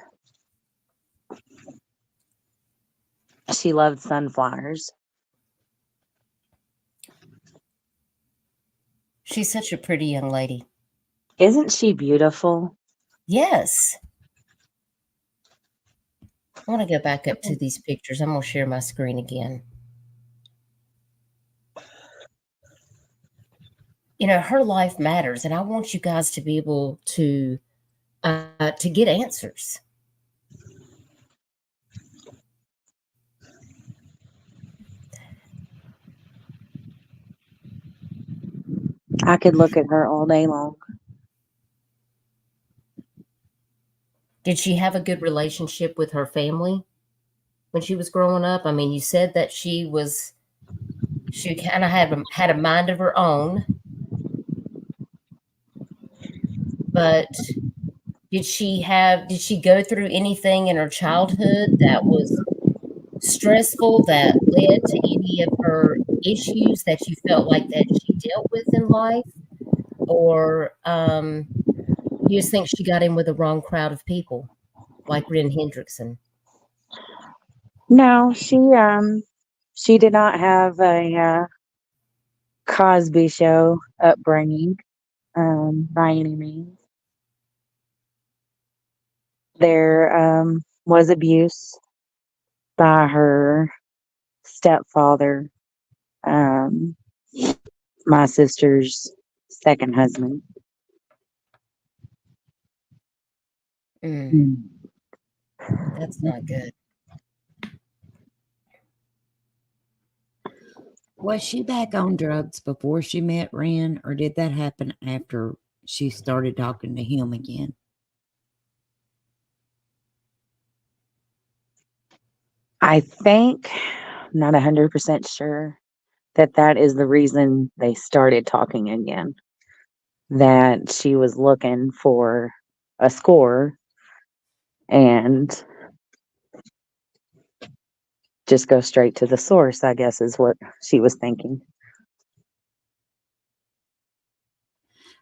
She loved sunflowers. She's such a pretty young lady. Isn't she beautiful? Yes. I want to go back up to these pictures. I'm going to share my screen again. Her life matters, and I want you guys to be able to get answers. I could look at her all day long. Did she have a good relationship with her family when she was growing up? I mean, you said that she kind of had a mind of her own, but did she go through anything in her childhood that was stressful that led to any of her issues that you felt like that she dealt with in life? Or you just think she got in with the wrong crowd of people, like Ren Hendrickson? No, she did not have a Cosby Show upbringing by any means. There was abuse by her stepfather, my sister's second husband. That's not good. Was she back on drugs before she met Ren, or did that happen after she started talking to him again? I think, I'm not 100% sure, that is the reason they started talking again. That she was looking for a score and just go straight to the source, I guess, is what she was thinking.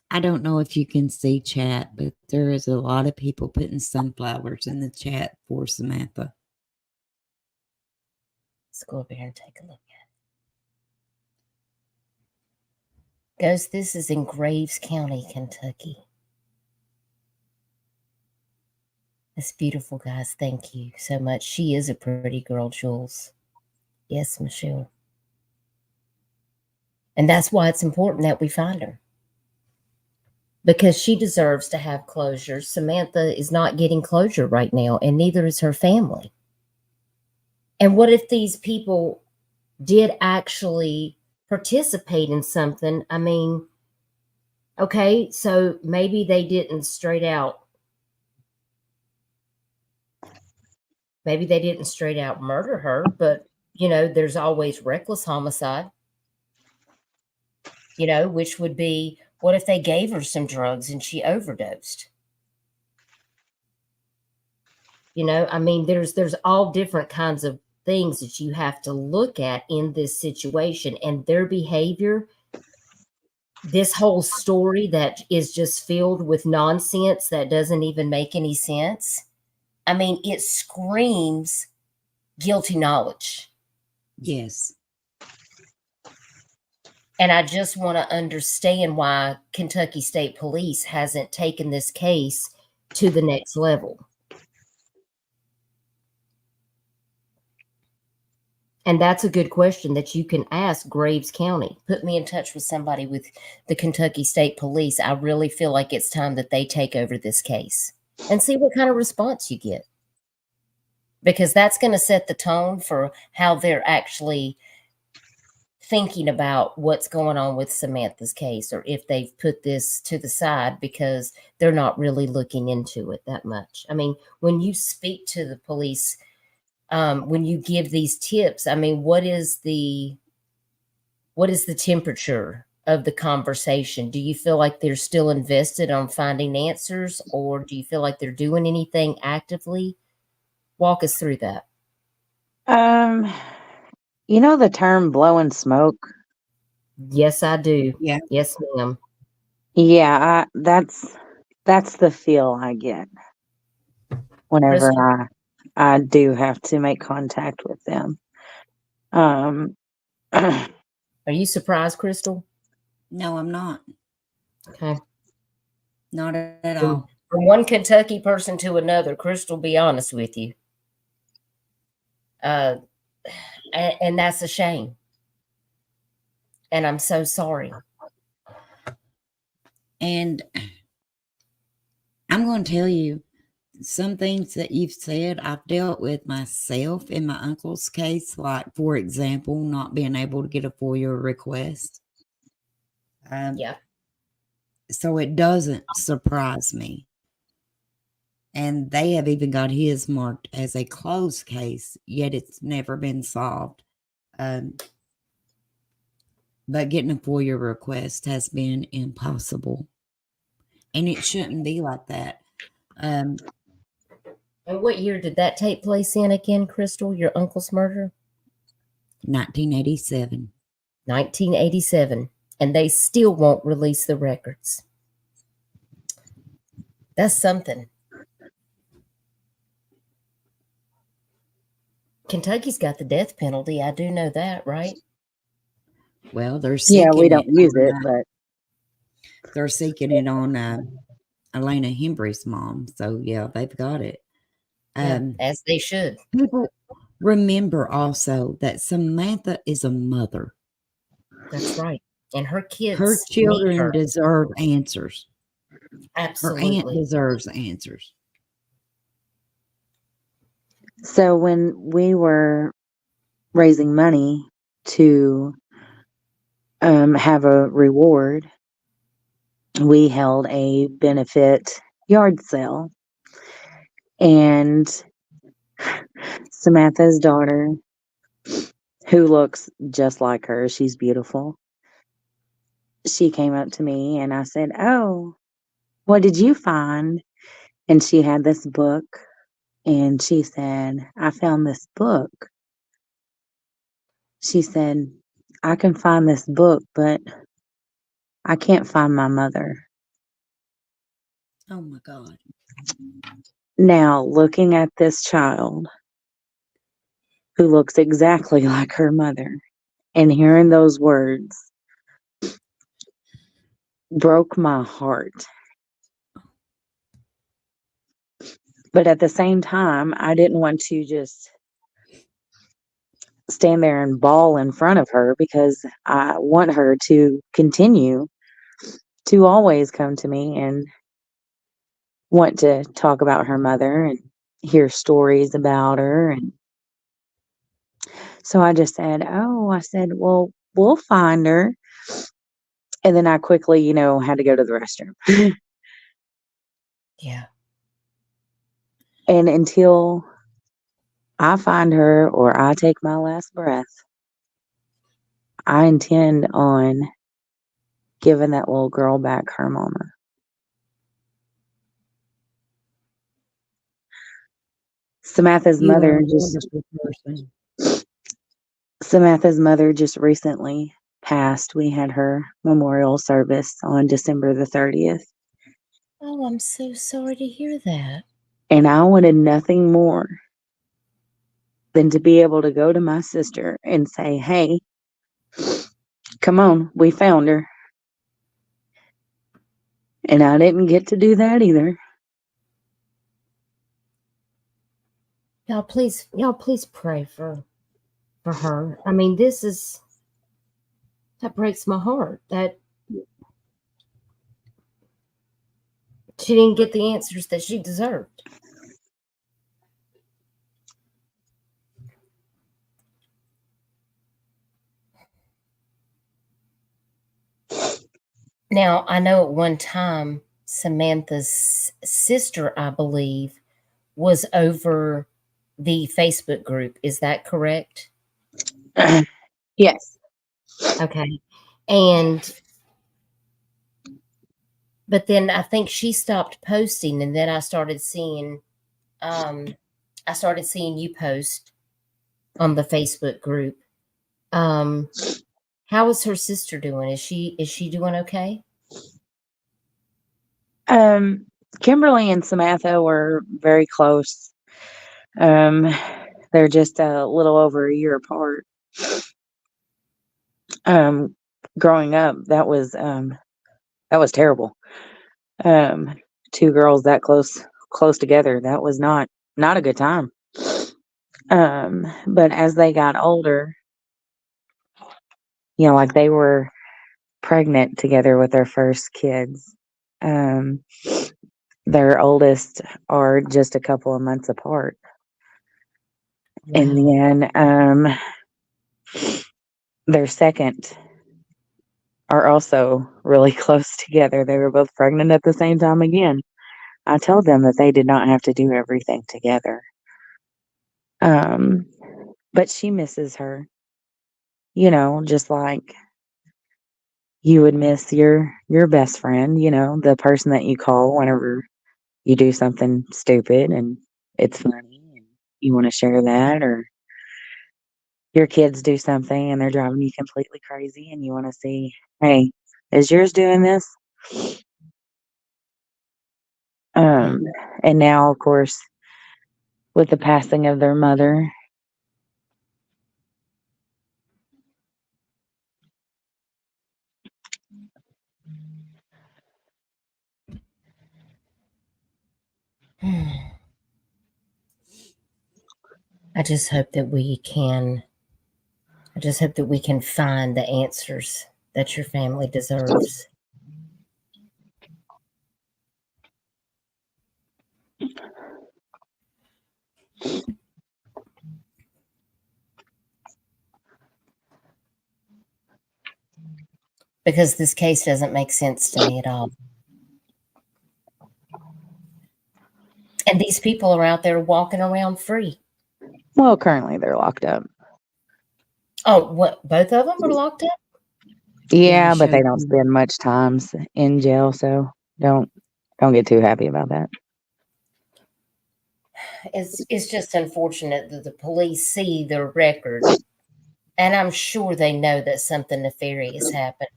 I don't know if you can see chat, but there is a lot of people putting sunflowers in the chat for Samantha. Let's go over here and take a look at it. Ghost, this is in Graves County, Kentucky. That's beautiful, guys. Thank you so much. She is a pretty girl, Jules. Yes, Michelle. And that's why it's important that we find her. Because she deserves to have closure. Samantha is not getting closure right now, and neither is her family. And what if these people did actually participate in something? I mean, okay, so maybe they didn't straight out murder her, but there's always reckless homicide. which would be, what if they gave her some drugs and she overdosed? I mean, there's all different kinds of things that you have to look at in this situation, and their behavior, this whole story that is just filled with nonsense that doesn't even make any sense. I mean, it screams guilty knowledge. Yes. And I just want to understand why Kentucky State Police hasn't taken this case to the next level. And that's a good question that you can ask Graves County. Put me in touch with somebody with the Kentucky State Police. I really feel like it's time that they take over this case and see what kind of response you get. Because that's going to set the tone for how they're actually thinking about what's going on with Samantha's case, or if they've put this to the side because they're not really looking into it that much. I mean, when you speak to the police, when you give these tips, I mean, what is the temperature of the conversation? Do you feel like they're still invested on finding answers, or do you feel like they're doing anything actively? Walk us through that. The term blowing smoke? Yes, I do. Yeah. Yes, ma'am. Yeah, that's the feel I get whenever Crystal? I do have to make contact with them. Are you surprised, Crystal? No, I'm not. Okay. Not at all. From one Kentucky person to another, Crystal, be honest with you. And that's a shame. And I'm so sorry. And I'm going to tell you, some things that you've said, I've dealt with myself in my uncle's case, like, for example, not being able to get a FOIA request. Yeah. So it doesn't surprise me. And they have even got his marked as a closed case, yet it's never been solved. But getting a FOIA request has been impossible. And it shouldn't be like that. And what year did that take place in again, Crystal, your uncle's murder? 1987. 1987. And they still won't release the records. That's something. Kentucky's got the death penalty. I do know that, right? Well, they're seeking we don't use it, but they're seeking it on Elena Hembry's mom. So yeah, they've got it. As they should. People remember also that Samantha is a mother. That's right. And her kids, her children her. deserve answers. Absolutely. Her aunt deserves answers. So when we were raising money to have a reward, we held a benefit yard sale. And Samantha's daughter, who looks just like her, she's beautiful, she came up to me and I said, "Oh, what did you find?" And she had this book. And she said, "I found this book." She said, "I can find this book, but I can't find my mother." Oh my God. Now, looking at this child who looks exactly like her mother and hearing those words broke my heart. But at the same time, I didn't want to just stand there and bawl in front of her, because I want her to continue to always come to me and want to talk about her mother and hear stories about her. And so I just said, I said, "Well, we'll find her." And then I quickly, had to go to the restroom. Yeah. And until I find her or I take my last breath, I intend on giving that little girl back her mama. Samantha's You are mother a just wonderful person. Samantha's mother just recently passed. We had her memorial service on December the 30th. Oh, I'm so sorry to hear that. And I wanted nothing more than to be able to go to my sister and say, hey, come on, we found her. And I didn't get to do that either. Y'all please pray for her. I mean, that breaks my heart that she didn't get the answers that she deserved. Now, I know at one time Samantha's sister, I believe, was over the Facebook group. Is that correct? Yes. Okay. But then I think she stopped posting, and then I started seeing you post on the Facebook group. How is her sister doing? Is she doing okay? Kimberly and Samantha were very close. They're just a little over a year apart. Growing up, that was terrible. Two girls that close together, that was not a good time. But as they got older, like they were pregnant together with their first kids. Their oldest are just a couple of months apart. Wow. And then their second are also really close together. They were both pregnant at the same time again. I told them that they did not have to do everything together. But she misses her, just like you would miss your best friend, the person that you call whenever you do something stupid and it's funny and you want to share that, or your kids do something and they're driving you completely crazy and you want to see, hey, is yours doing this? And now, of course, with the passing of their mother, I just hope that we can find the answers that your family deserves. Because this case doesn't make sense to me at all. And these people are out there walking around free. well, currently they're locked up. Oh, what? Both of them are locked up? Yeah, but they don't spend much time in jail, so don't get too happy about that. It's just unfortunate that the police see their record, and I'm sure they know that something nefarious happened.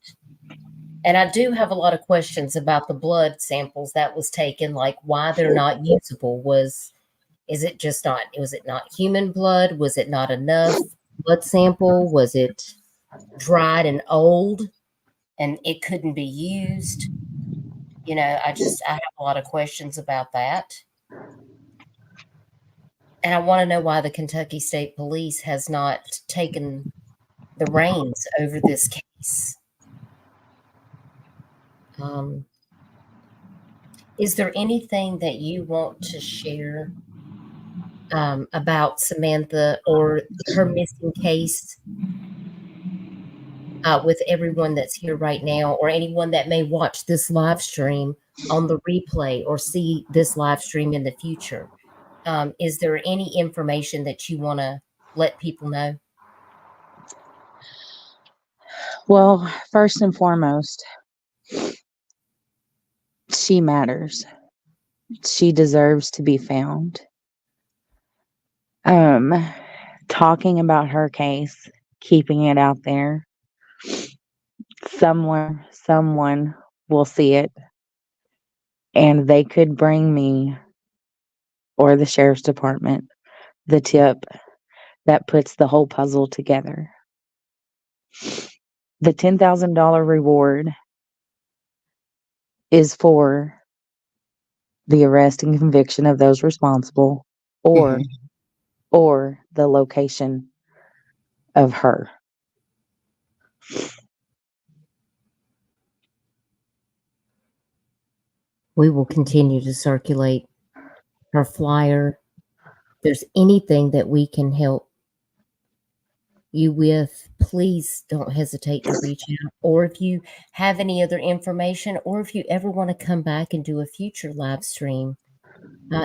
And I do have a lot of questions about the blood samples that was taken, like why they're not usable. Was it not human blood? Was it not enough blood sample? Was it dried and old and it couldn't be used? I have a lot of questions about that. And I want to know why the Kentucky State Police has not taken the reins over this case. Is there anything that you want to share about Samantha or her missing case with everyone that's here right now, or anyone that may watch this live stream on the replay or see this live stream in the future? Is there any information that you want to let people know? Well, first and foremost, She matters. She deserves to be found. Talking about her case, keeping it out there, someone will see it, and they could bring me or the sheriff's department the tip that puts the whole puzzle together. The $10,000 reward is for the arrest and conviction of those responsible, or the location of her. We will continue to circulate her flyer. If there's anything that we can help you with, please don't hesitate to reach out. Or if you have any other information, or if you ever want to come back and do a future live stream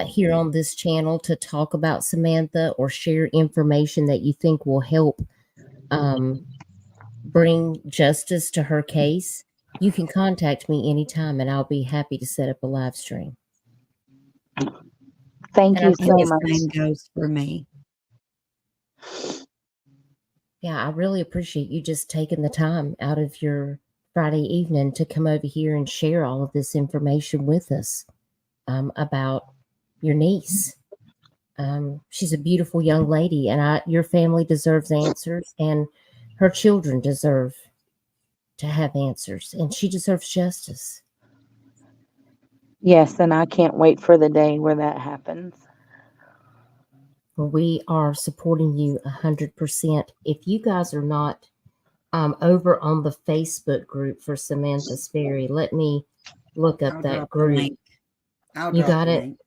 here on this channel to talk about Samantha or share information that you think will help bring justice to her case, you can contact me anytime and I'll be happy to set up a live stream. Thank you so And the much. same goes for me. Yeah, I really appreciate you just taking the time out of your Friday evening to come over here and share all of this information with us about your niece. She's a beautiful young lady, and your family deserves answers, and her children deserve to have answers, and she deserves justice. Yes, and I can't wait for the day where that happens. We are supporting you 100%. If you guys are not over on the Facebook group for Samantha Sperry, let me look up I'll that drop the group. link. I'll You drop got the it? link.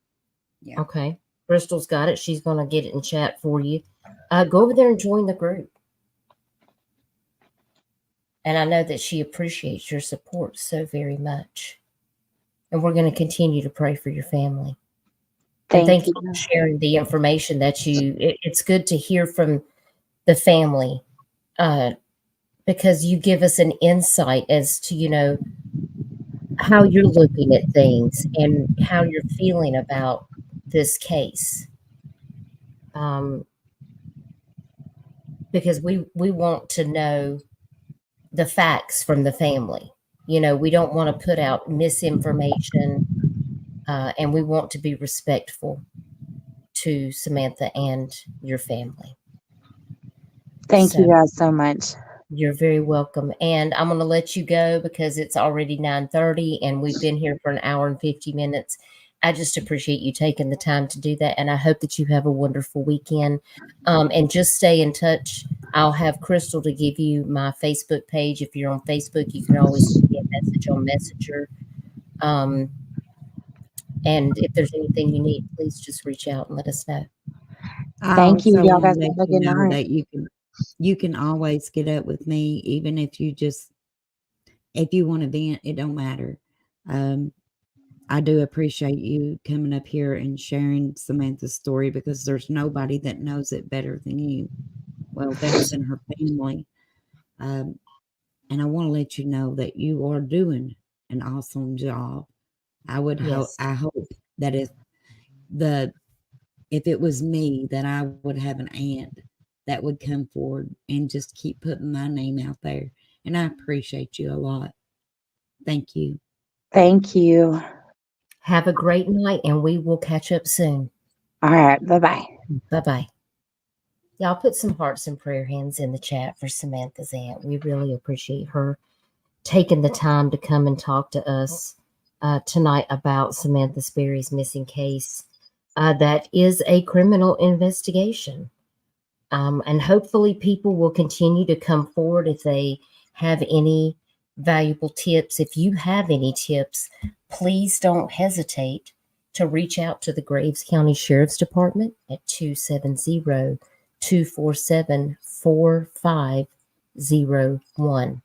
Yeah. Okay. Bristol's got it. She's going to get it in chat for you. Go over there and join the group. And I know that she appreciates your support so very much. And we're going to continue to pray for your family. And thank you for sharing the information that it's good to hear from the family because you give us an insight as to, how you're looking at things and how you're feeling about this case. Because we want to know the facts from the family. We don't want to put out misinformation, and we want to be respectful to Samantha and your family. Thank you guys so much. You're very welcome. And I'm going to let you go because it's already 9:30 and we've been here for an hour and 50 minutes. I just appreciate you taking the time to do that. And I hope that you have a wonderful weekend. And just stay in touch. I'll have Crystal to give you my Facebook page. If you're on Facebook, you can always send me a message on Messenger. And if there's anything you need, please just reach out and let us know. Thank you. Y'all guys have have a good night. That you can always get up with me, even if you want to vent, it don't matter. I do appreciate you coming up here and sharing Samantha's story because there's nobody that knows it better than you. Well, that's in her family. And I want to let you know that you are doing an awesome job. I hope that if it was me, that I would have an aunt that would come forward and just keep putting my name out there. And I appreciate you a lot. Thank you. Thank you. Have a great night, and we will catch up soon. All right. Bye-bye. Bye-bye. Y'all put some hearts and prayer hands in the chat for Samantha's aunt. We really appreciate her taking the time to come and talk to us tonight about Samantha Sperry's missing case. That is a criminal investigation. And hopefully people will continue to come forward if they have any valuable tips. If you have any tips, please don't hesitate to reach out to the Graves County Sheriff's Department at 270-247-4501.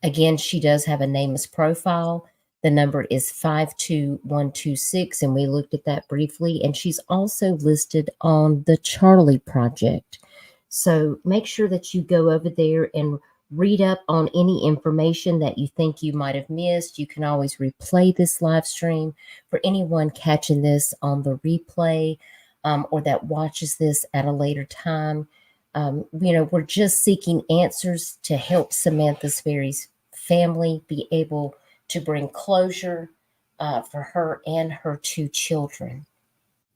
Again, she does have a nameless profile. The number is 52126, and we looked at that briefly. And she's also listed on the Charlie Project. So make sure that you go over there and read up on any information that you think you might have missed, you can always replay this live stream. For anyone catching this on the replay or that watches this at a later time, we're just seeking answers to help Samantha Sperry's family be able to bring closure for her and her 2 children,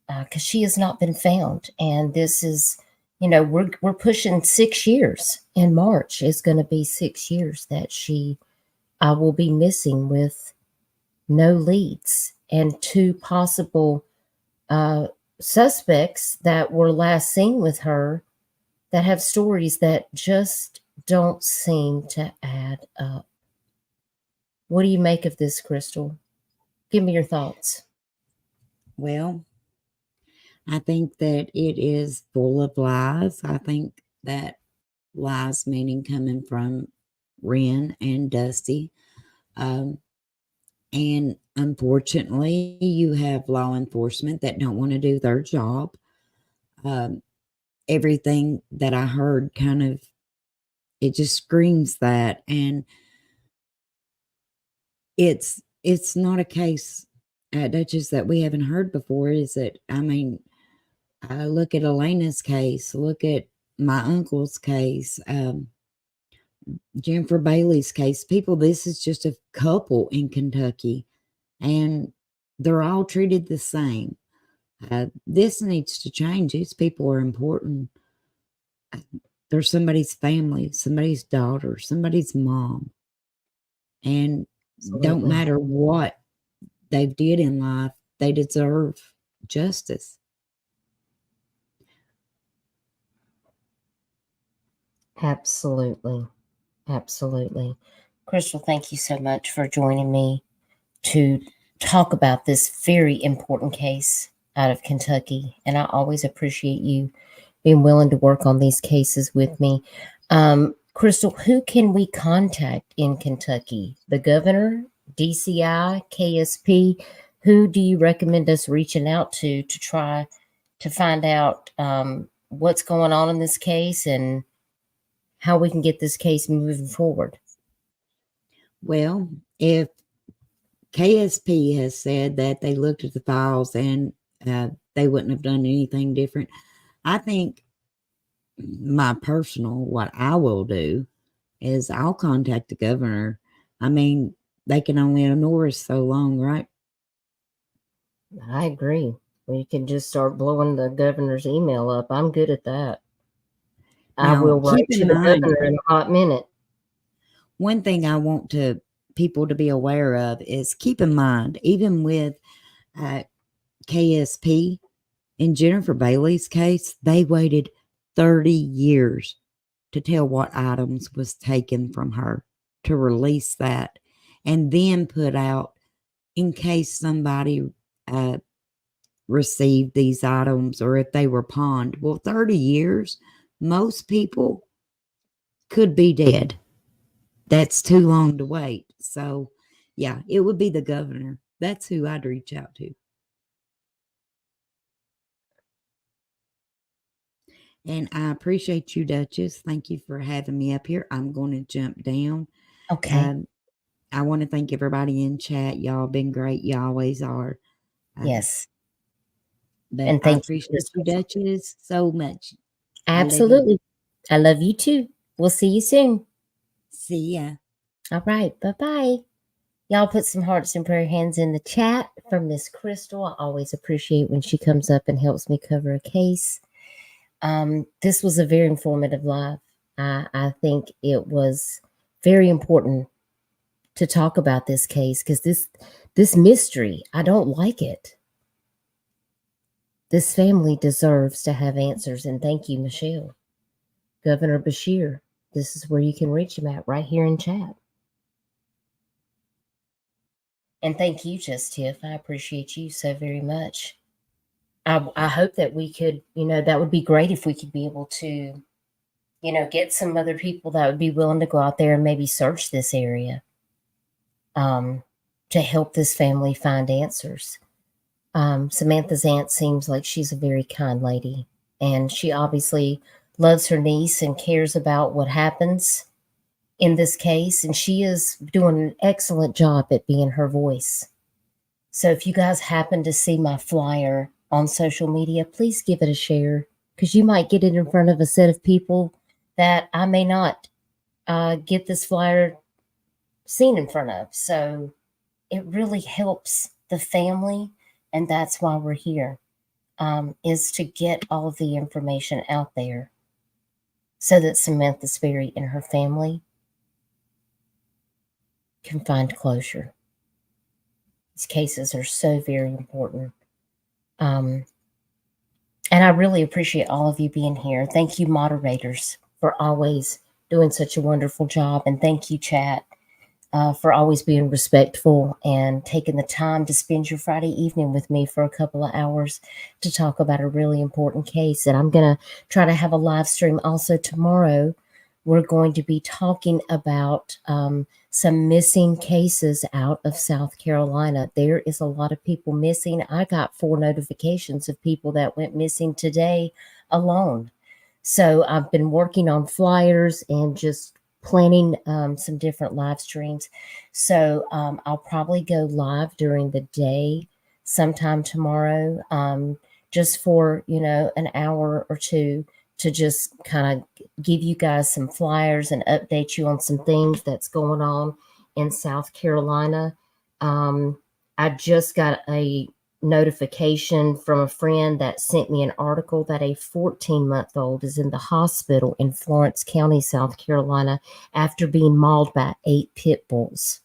because she has not been found. And this is, we're pushing 6 years. In March is going to be 6 years that she will be missing with no leads, and 2 possible suspects that were last seen with her that have stories that just don't seem to add up. What do you make of this, Crystal? Give me your thoughts. Well, I think that it is full of lies. I think that lies meaning coming from Ren and Dusty. And unfortunately, you have law enforcement that don't want to do their job. Everything that I heard it just screams that. And it's not a case at Dutchess that we haven't heard before, is it? I mean, I look at Elena's case, look at my uncle's case, Jennifer Bailey's case. This is just a couple in Kentucky, and they're all treated the same. This needs to change. These people are important. They're somebody's family, somebody's daughter, somebody's mom. And don't matter what they did in life, they deserve justice. Absolutely. Absolutely. Crystal, thank you so much for joining me to talk about this very important case out of Kentucky. And I always appreciate you being willing to work on these cases with me. Crystal, who can we contact in Kentucky? The governor, DCI, KSP? Who do you recommend us reaching out to try to find out what's going on in this case and how we can get this case moving forward? Well, if KSP has said that they looked at the files and they wouldn't have done anything different, I think what I will do is I'll contact the governor. I mean, they can only ignore us so long, right? I agree. We can just start blowing the governor's email up. I'm good at that. I will write to the governor in a hot minute. One thing I want people to be aware of is keep in mind, even with KSP in Jennifer Bailey's case, they waited 30 years to tell what items was taken from her, to release that, and then put out in case somebody received these items or if they were pawned. Well, 30 years, most people could be dead. That's too long to wait. So, yeah, it would be the governor. That's who I'd reach out to. And I appreciate you, Dutchess. Thank you for having me up here. I'm going to jump down. Okay. I want to thank everybody in chat. Y'all been great. You always are. Yes. But and thank I appreciate you, Dutchess, so much. Absolutely. I love you too. We'll see you soon. See ya. All right. Bye-bye. Y'all put some hearts and prayer hands in the chat for Miss Crystal. I always appreciate when she comes up and helps me cover a case. This was a very informative live. I think it was very important to talk about this case because this mystery, I don't like it. This family deserves to have answers. And thank you, Michelle. Governor Beshear, this is where you can reach him at, right here in chat. And thank you, Just Tiff. I appreciate you so very much. I hope that we could, that would be great if we could be able to, get some other people that would be willing to go out there and maybe search this area to help this family find answers. Samantha's aunt seems like she's a very kind lady, and she obviously loves her niece and cares about what happens in this case, and she is doing an excellent job at being her voice. So if you guys happen to see my flyer on social media, please give it a share, because you might get it in front of a set of people that I may not get this flyer seen in front of. So it really helps the family, and that's why we're here, is to get all of the information out there so that Samantha Sperry and her family can find closure. These cases are so very important. And I really appreciate all of you being here. Thank you, moderators, for always doing such a wonderful job. And thank you, chat, for always being respectful and taking the time to spend your Friday evening with me for a couple of hours to talk about a really important case. And I'm going to try to have a live stream also tomorrow. We're going to be talking about some missing cases out of South Carolina. There is a lot of people missing. I got 4 notifications of people that went missing today alone. So I've been working on flyers and just planning some different live streams. So I'll probably go live during the day sometime tomorrow, just for, an hour or two, to just kind of give you guys some flyers and update you on some things that's going on in South Carolina. I just got a notification from a friend that sent me an article that a 14-month-old is in the hospital in Florence County, South Carolina, after being mauled by 8 pit bulls.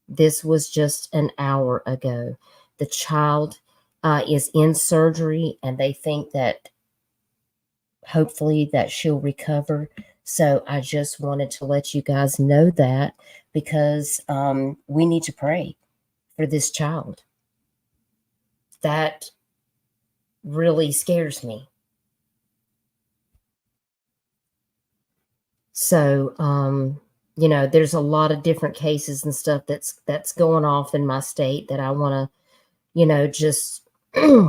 This was just an hour ago. The child is in surgery, and they think that hopefully that she'll recover. So I just wanted to let you guys know that, because we need to pray for this child. That really scares me. So, there's a lot of different cases and stuff that's going off in my state that I want to, just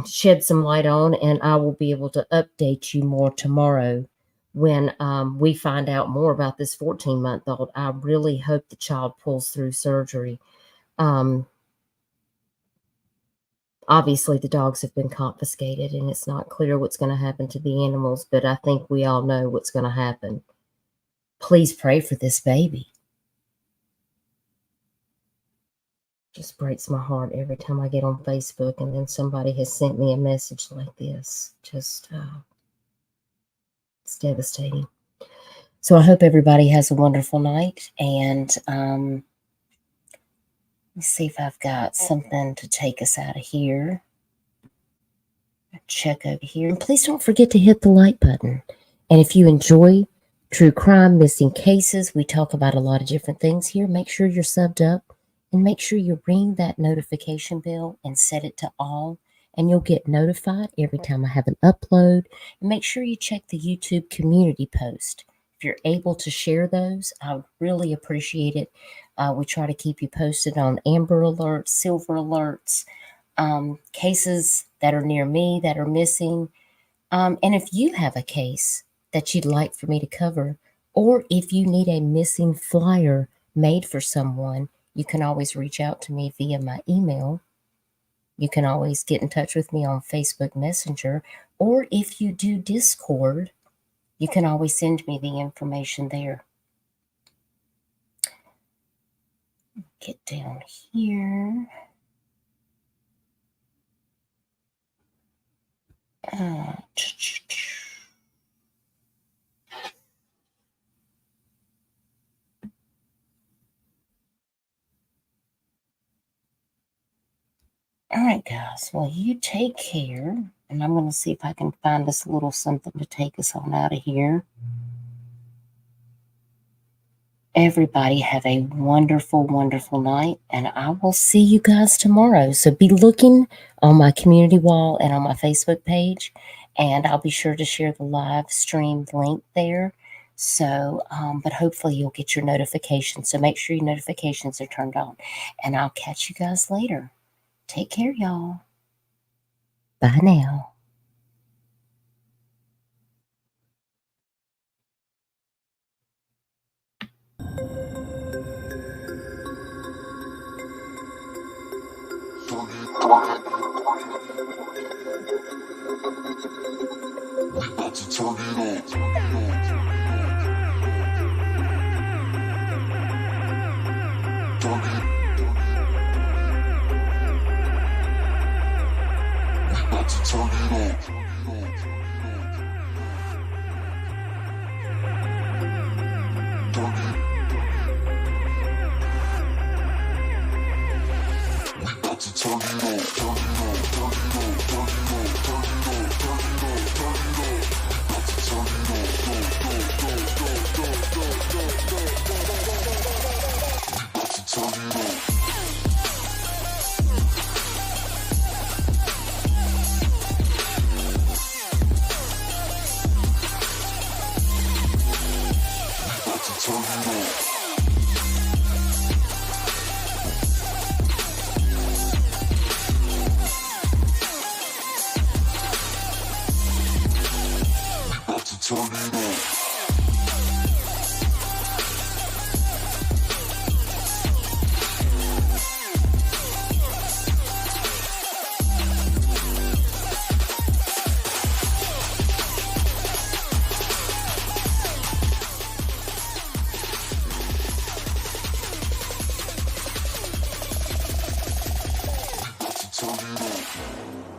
shed some light on, and I will be able to update you more tomorrow when we find out more about this 14-month-old. I really hope the child pulls through surgery. Obviously, the dogs have been confiscated, and it's not clear what's going to happen to the animals, but I think we all know what's going to happen. Please pray for this baby. Just breaks my heart every time I get on Facebook and then somebody has sent me a message like this. Just, it's devastating. So I hope everybody has a wonderful night. And let's see if I've got something to take us out of here. Check over here. And please don't forget to hit the like button. And if you enjoy true crime, missing cases, we talk about a lot of different things here. Make sure you're subbed up. And make sure you ring that notification bell and set it to all, and you'll get notified every time I have an upload. And make sure you check the YouTube community post. If you're able to share those, I would really appreciate it. We try to keep you posted on Amber Alerts, Silver Alerts, cases that are near me that are missing. And if you have a case that you'd like for me to cover, or if you need a missing flyer made for someone, you can always reach out to me via my email. You can always get in touch with me on Facebook Messenger, or if you do Discord, you can always send me the information there. Get down here. All right, guys. Well, you take care. And I'm going to see if I can find us a little something to take us on out of here. Everybody have a wonderful, wonderful night. And I will see you guys tomorrow. So be looking on my community wall and on my Facebook page. And I'll be sure to share the live stream link there. So, but hopefully you'll get your notifications. So make sure your notifications are turned on. And I'll catch you guys later. Take care, y'all. Bye now. about to turn it on. Turn it on. We about to turn it on. Turn it on. Turn it on. Turn it on. Turn it on. Turn it on. Turn it on. We about to turn it on. We about to turn it on. Turn it on. We about to turn it on.